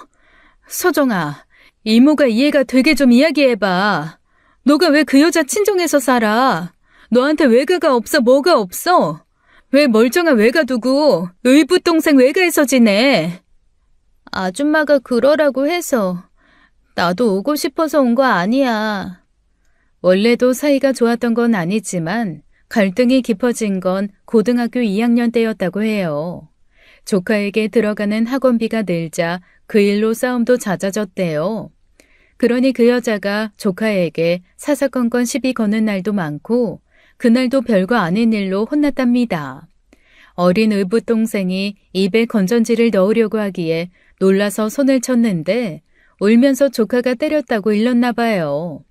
서정아, 이모가 이해가 되게 좀 이야기해봐. 너가 왜 그 여자 친정에서 살아? 너한테 외가가 없어 뭐가 없어? 왜 멀쩡한 외가 두고 의붓 동생 외가에서 지내? 아줌마가 그러라고 해서 나도 오고 싶어서 온 거 아니야. 원래도 사이가 좋았던 건 아니지만 갈등이 깊어진 건 고등학교 2학년 때였다고 해요. 조카에게 들어가는 학원비가 늘자 그 일로 싸움도 잦아졌대요. 그러니 그 여자가 조카에게 사사건건 시비 거는 날도 많고 그날도 별거 아닌 일로 혼났답니다. 어린 의붓 동생이 입에 건전지를 넣으려고 하기에 놀라서 손을 쳤는데 울면서 조카가 때렸다고 일렀나 봐요.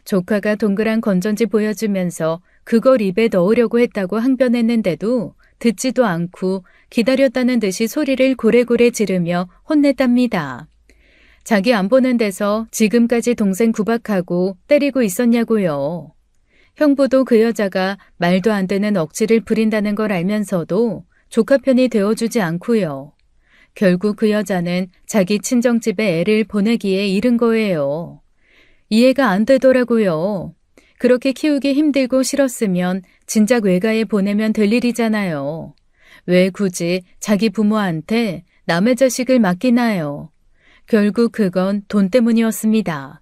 조카가 동그란 건전지 보여주면서 그걸 입에 넣으려고 했다고 항변했는데도 듣지도 않고 기다렸다는 듯이 소리를 고래고래 지르며 혼냈답니다. 자기 안 보는 데서 지금까지 동생 구박하고 때리고 있었냐고요. 형부도 그 여자가 말도 안 되는 억지를 부린다는 걸 알면서도 조카 편이 되어주지 않고요. 결국 그 여자는 자기 친정집에 애를 보내기에 이른 거예요. 이해가 안 되더라고요. 그렇게 키우기 힘들고 싫었으면 진작 외가에 보내면 될 일이잖아요. 왜 굳이 자기 부모한테 남의 자식을 맡기나요? 결국 그건 돈 때문이었습니다.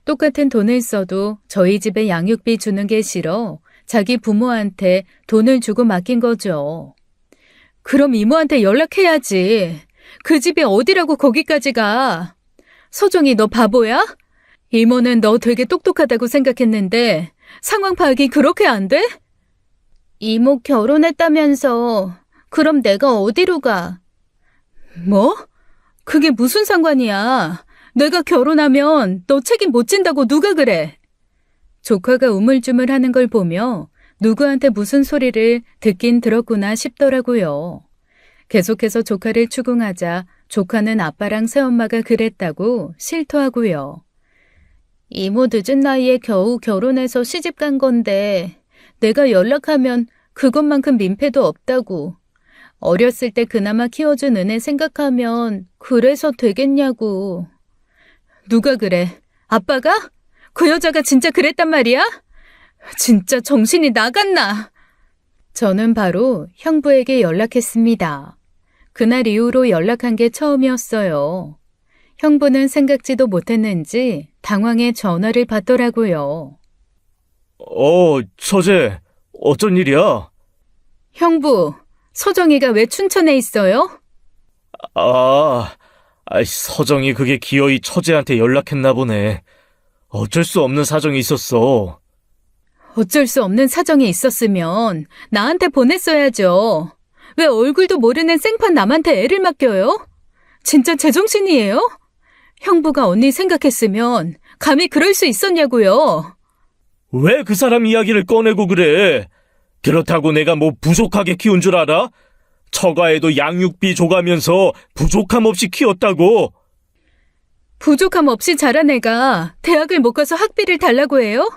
똑같은 돈을 써도 저희 집에 양육비 주는 게 싫어 자기 부모한테 돈을 주고 맡긴 거죠. 그럼 이모한테 연락해야지. 그 집이 어디라고 거기까지 가. 서정이 너 바보야? 이모는 너 되게 똑똑하다고 생각했는데 상황 파악이 그렇게 안 돼? 이모 결혼했다면서. 그럼 내가 어디로 가? 뭐? 그게 무슨 상관이야. 내가 결혼하면 너 책임 못 진다고 누가 그래? 조카가 우물쭈물하는 걸 보며 누구한테 무슨 소리를 듣긴 들었구나 싶더라고요. 계속해서 조카를 추궁하자 조카는 아빠랑 새엄마가 그랬다고 실토하고요. 이모 늦은 나이에 겨우 결혼해서 시집 간 건데 내가 연락하면 그것만큼 민폐도 없다고. 어렸을 때 그나마 키워준 은혜 생각하면 그래서 되겠냐고. 누가 그래? 아빠가? 그 여자가 진짜 그랬단 말이야? 진짜 정신이 나갔나? 저는 바로 형부에게 연락했습니다. 그날 이후로 연락한 게 처음이었어요. 형부는 생각지도 못했는지 당황해 전화를 받더라고요. 처제, 어쩐 일이야? 형부, 서정이가 왜 춘천에 있어요? 서정이 그게 기어이 처제한테 연락했나 보네. 어쩔 수 없는 사정이 있었어. 어쩔 수 없는 사정이 있었으면 나한테 보냈어야죠. 왜 얼굴도 모르는 생판 남한테 애를 맡겨요? 진짜 제정신이에요? 형부가 언니 생각했으면 감히 그럴 수 있었냐고요. 왜 그 사람 이야기를 꺼내고 그래? 그렇다고 내가 뭐 부족하게 키운 줄 알아? 처가에도 양육비 줘가면서 부족함 없이 키웠다고. 부족함 없이 자란 애가 대학을 못 가서 학비를 달라고 해요?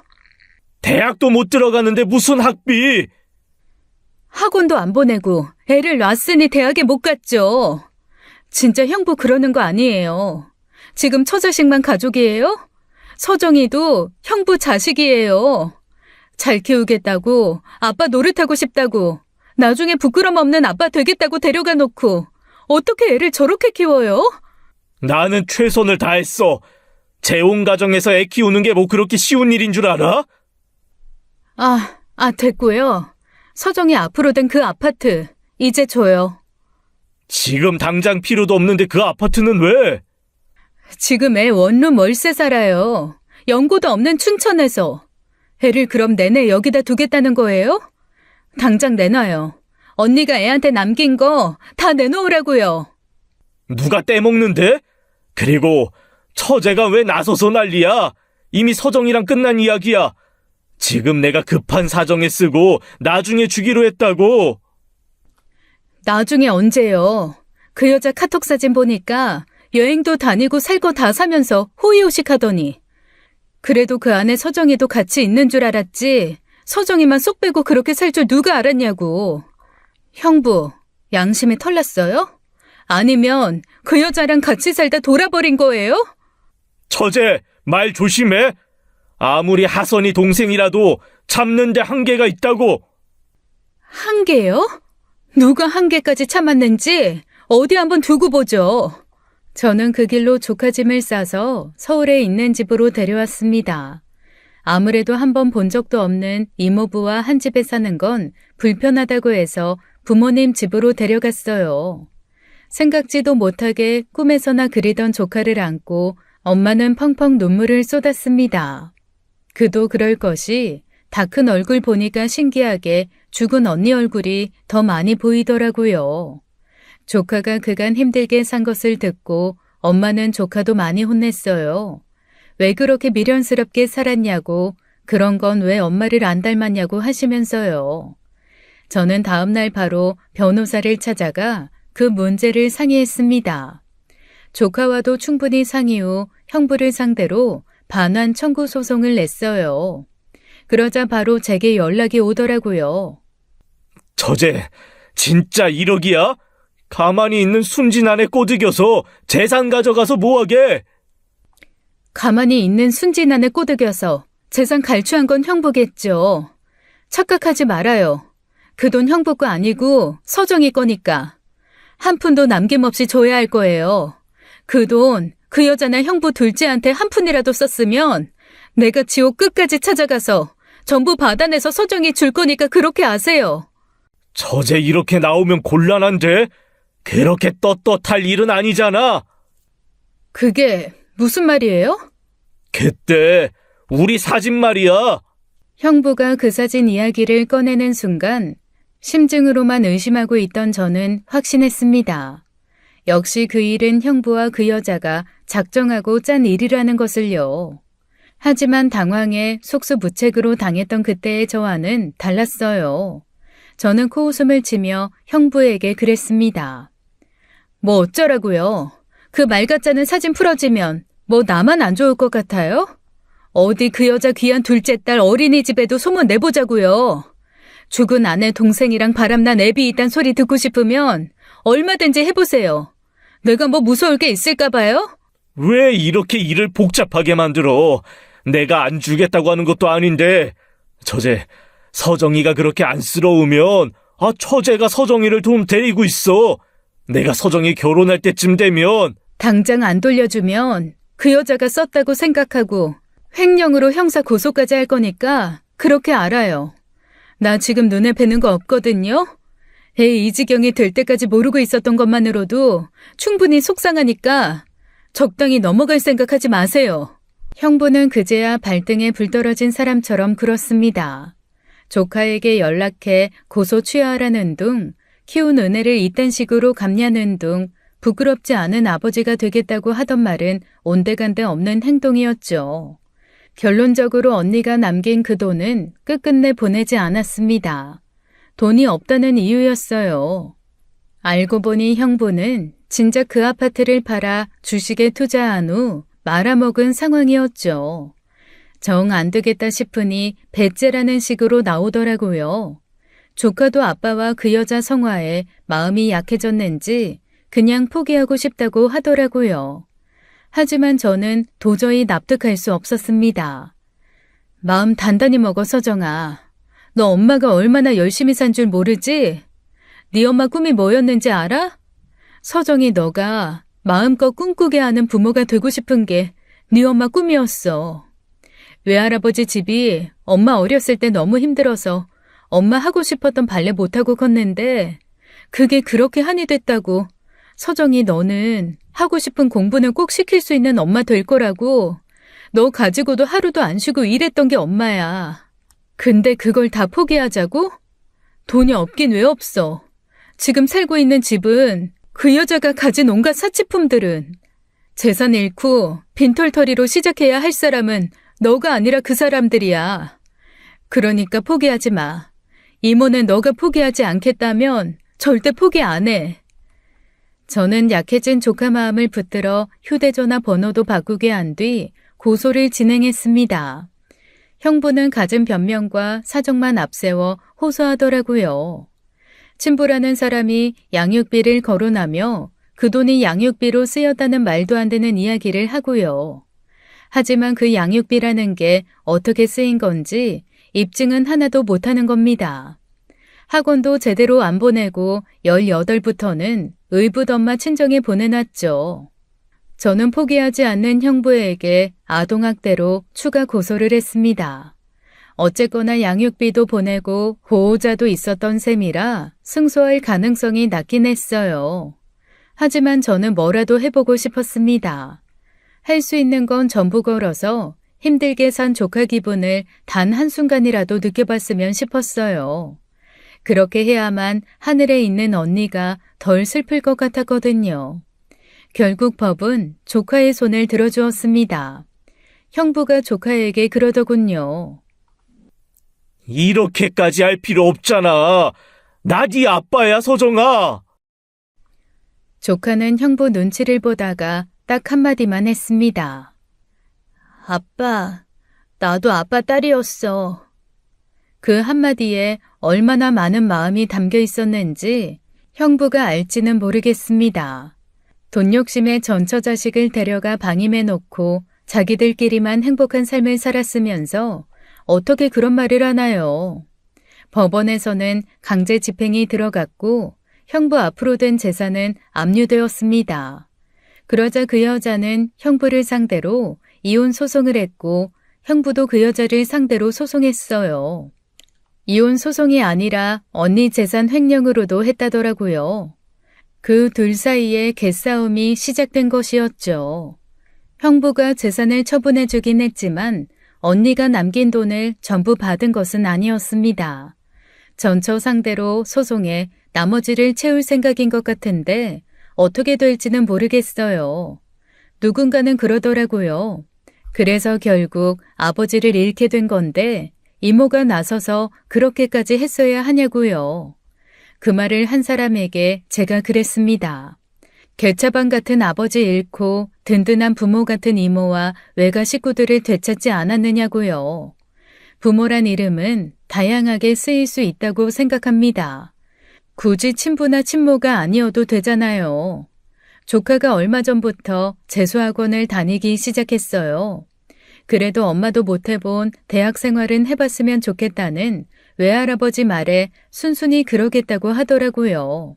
대학도 못 들어가는데 무슨 학비? 학원도 안 보내고 애를 놨으니 대학에 못 갔죠. 진짜 형부 그러는 거 아니에요. 지금 처자식만 가족이에요? 서정이도 형부 자식이에요. 잘 키우겠다고, 아빠 노릇하고 싶다고, 나중에 부끄럼 없는 아빠 되겠다고 데려가 놓고 어떻게 애를 저렇게 키워요? 나는 최선을 다했어. 재혼 가정에서 애 키우는 게 뭐 그렇게 쉬운 일인 줄 알아? 됐고요. 서정이 앞으로 된 그 아파트 이제 줘요. 지금 당장 필요도 없는데 그 아파트는 왜? 지금 애 원룸 월세 살아요. 연고도 없는 춘천에서. 애를 그럼 내내 여기다 두겠다는 거예요? 당장 내놔요. 언니가 애한테 남긴 거 다 내놓으라고요. 누가 떼먹는데? 그리고 처제가 왜 나서서 난리야? 이미 서정이랑 끝난 이야기야. 지금 내가 급한 사정에 쓰고 나중에 주기로 했다고. 나중에 언제요? 그 여자 카톡 사진 보니까 여행도 다니고 살 거 다 사면서 호의호식 하더니. 그래도 그 안에 서정이도 같이 있는 줄 알았지. 서정이만 쏙 빼고 그렇게 살 줄 누가 알았냐고. 형부, 양심에 털났어요? 아니면 그 여자랑 같이 살다 돌아버린 거예요? 처제, 말 조심해. 아무리 하선이 동생이라도 참는데 한계가 있다고. 한계요? 누가 한계까지 참았는지 어디 한번 두고 보죠. 저는 그 길로 조카 짐을 싸서 서울에 있는 집으로 데려왔습니다. 아무래도 한번 본 적도 없는 이모부와 한 집에 사는 건 불편하다고 해서 부모님 집으로 데려갔어요. 생각지도 못하게 꿈에서나 그리던 조카를 안고 엄마는 펑펑 눈물을 쏟았습니다. 그도 그럴 것이 다 큰 얼굴 보니까 신기하게 죽은 언니 얼굴이 더 많이 보이더라고요. 조카가 그간 힘들게 산 것을 듣고 엄마는 조카도 많이 혼냈어요. 왜 그렇게 미련스럽게 살았냐고, 그런 건 왜 엄마를 안 닮았냐고 하시면서요. 저는 다음날 바로 변호사를 찾아가 그 문제를 상의했습니다. 조카와도 충분히 상의 후 형부를 상대로 반환 청구 소송을 냈어요. 그러자 바로 제게 연락이 오더라고요. 처제, 진짜 1억이야? 가만히 있는 순진 아내 꼬드겨서 재산 가져가서 뭐하게? 가만히 있는 순진 안에 꼬드겨서 재산 갈취한 건 형부겠죠. 착각하지 말아요. 그 돈 형부 거 아니고 서정이 거니까. 한 푼도 남김없이 줘야 할 거예요. 그 돈 그 여자나 형부 둘째한테 한 푼이라도 썼으면 내가 지옥 끝까지 찾아가서 전부 받아내서 서정이 줄 거니까 그렇게 아세요. 처제 이렇게 나오면 곤란한데? 그렇게 떳떳할 일은 아니잖아. 그게 무슨 말이에요? 그때 우리 사진 말이야. 형부가 그 사진 이야기를 꺼내는 순간 심증으로만 의심하고 있던 저는 확신했습니다. 역시 그 일은 형부와 그 여자가 작정하고 짠 일이라는 것을요. 하지만 당황해 속수무책으로 당했던 그때의 저와는 달랐어요. 저는 코웃음을 치며 형부에게 그랬습니다. 뭐 어쩌라고요? 그 말 같자는 사진 풀어지면 뭐 나만 안 좋을 것 같아요? 어디 그 여자 귀한 둘째 딸 어린이집에도 소문 내보자고요. 죽은 아내 동생이랑 바람난 애비 있단 소리 듣고 싶으면 얼마든지 해보세요. 내가 뭐 무서울 게 있을까 봐요? 왜 이렇게 일을 복잡하게 만들어? 내가 안 주겠다고 하는 것도 아닌데. 처제, 서정이가 그렇게 안쓰러우면 처제가 서정이를 좀 데리고 있어. 내가 서정이 결혼할 때쯤 되면. 당장 안 돌려주면 그 여자가 썼다고 생각하고 횡령으로 형사 고소까지 할 거니까 그렇게 알아요. 나 지금 눈에 뵈는 거 없거든요. 애 이 지경이 될 때까지 모르고 있었던 것만으로도 충분히 속상하니까 적당히 넘어갈 생각하지 마세요. 형부는 그제야 발등에 불 떨어진 사람처럼 굴었습니다. 조카에게 연락해 고소 취하하라는 둥, 키운 은혜를 이딴 식으로 갚냐는 둥, 부끄럽지 않은 아버지가 되겠다고 하던 말은 온데간데 없는 행동이었죠. 결론적으로 언니가 남긴 그 돈은 끝끝내 보내지 않았습니다. 돈이 없다는 이유였어요. 알고 보니 형부는 진작 그 아파트를 팔아 주식에 투자한 후 말아먹은 상황이었죠. 정 안 되겠다 싶으니 배째라는 식으로 나오더라고요. 조카도 아빠와 그 여자 성화에 마음이 약해졌는지 그냥 포기하고 싶다고 하더라고요. 하지만 저는 도저히 납득할 수 없었습니다. 마음 단단히 먹어 서정아. 너 엄마가 얼마나 열심히 산 줄 모르지? 네 엄마 꿈이 뭐였는지 알아? 서정이 너가 마음껏 꿈꾸게 하는 부모가 되고 싶은 게 네 엄마 꿈이었어. 외할아버지 집이 엄마 어렸을 때 너무 힘들어서 엄마 하고 싶었던 발레 못하고 컸는데 그게 그렇게 한이 됐다고. 서정이 너는 하고 싶은 공부는 꼭 시킬 수 있는 엄마 될 거라고. 너 가지고도 하루도 안 쉬고 일했던 게 엄마야. 근데 그걸 다 포기하자고? 돈이 없긴 왜 없어. 지금 살고 있는 집은 그 여자가 가진 온갖 사치품들은 재산 잃고 빈털터리로 시작해야 할 사람은 너가 아니라 그 사람들이야. 그러니까 포기하지 마. 이모는 너가 포기하지 않겠다면 절대 포기 안 해. 저는 약해진 조카 마음을 붙들어 휴대전화 번호도 바꾸게 한 뒤 고소를 진행했습니다. 형부는 갖은 변명과 사정만 앞세워 호소하더라고요. 친부라는 사람이 양육비를 거론하며 그 돈이 양육비로 쓰였다는 말도 안 되는 이야기를 하고요. 하지만 그 양육비라는 게 어떻게 쓰인 건지 입증은 하나도 못하는 겁니다. 학원도 제대로 안 보내고 18부터는 의붓엄마 친정에 보내놨죠. 저는 포기하지 않는 형부에게 아동학대로 추가 고소를 했습니다. 어쨌거나 양육비도 보내고 보호자도 있었던 셈이라 승소할 가능성이 낮긴 했어요. 하지만 저는 뭐라도 해보고 싶었습니다. 할 수 있는 건 전부 걸어서 힘들게 산 조카 기분을 단 한순간이라도 느껴봤으면 싶었어요. 그렇게 해야만 하늘에 있는 언니가 덜 슬플 것 같았거든요. 결국 법은 조카의 손을 들어주었습니다. 형부가 조카에게 그러더군요. 이렇게까지 할 필요 없잖아. 나 네 아빠야, 서정아. 조카는 형부 눈치를 보다가 딱 한마디만 했습니다. 아빠, 나도 아빠 딸이었어. 그 한마디에 얼마나 많은 마음이 담겨 있었는지 형부가 알지는 모르겠습니다. 돈 욕심에 전처자식을 데려가 방임해 놓고 자기들끼리만 행복한 삶을 살았으면서 어떻게 그런 말을 하나요? 법원에서는 강제 집행이 들어갔고 형부 앞으로 된 재산은 압류되었습니다. 그러자 그 여자는 형부를 상대로 이혼 소송을 했고 형부도 그 여자를 상대로 소송했어요. 이혼 소송이 아니라 언니 재산 횡령으로도 했다더라고요. 그 둘 사이에 개싸움이 시작된 것이었죠. 형부가 재산을 처분해주긴 했지만 언니가 남긴 돈을 전부 받은 것은 아니었습니다. 전처 상대로 소송해 나머지를 채울 생각인 것 같은데 어떻게 될지는 모르겠어요. 누군가는 그러더라고요. 그래서 결국 아버지를 잃게 된 건데 이모가 나서서 그렇게까지 했어야 하냐고요. 그 말을 한 사람에게 제가 그랬습니다. 개차반 같은 아버지 잃고 든든한 부모 같은 이모와 외가 식구들을 되찾지 않았느냐고요. 부모란 이름은 다양하게 쓰일 수 있다고 생각합니다. 굳이 친부나 친모가 아니어도 되잖아요. 조카가 얼마 전부터 재수학원을 다니기 시작했어요. 그래도 엄마도 못 해본 대학 생활은 해봤으면 좋겠다는 외할아버지 말에 순순히 그러겠다고 하더라고요.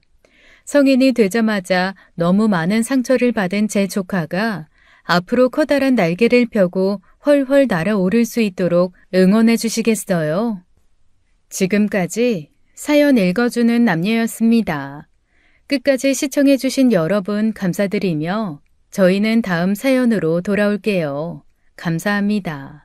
성인이 되자마자 너무 많은 상처를 받은 제 조카가 앞으로 커다란 날개를 펴고 훨훨 날아오를 수 있도록 응원해 주시겠어요? 지금까지 사연 읽어주는 남녀였습니다. 끝까지 시청해 주신 여러분 감사드리며 저희는 다음 사연으로 돌아올게요. 감사합니다.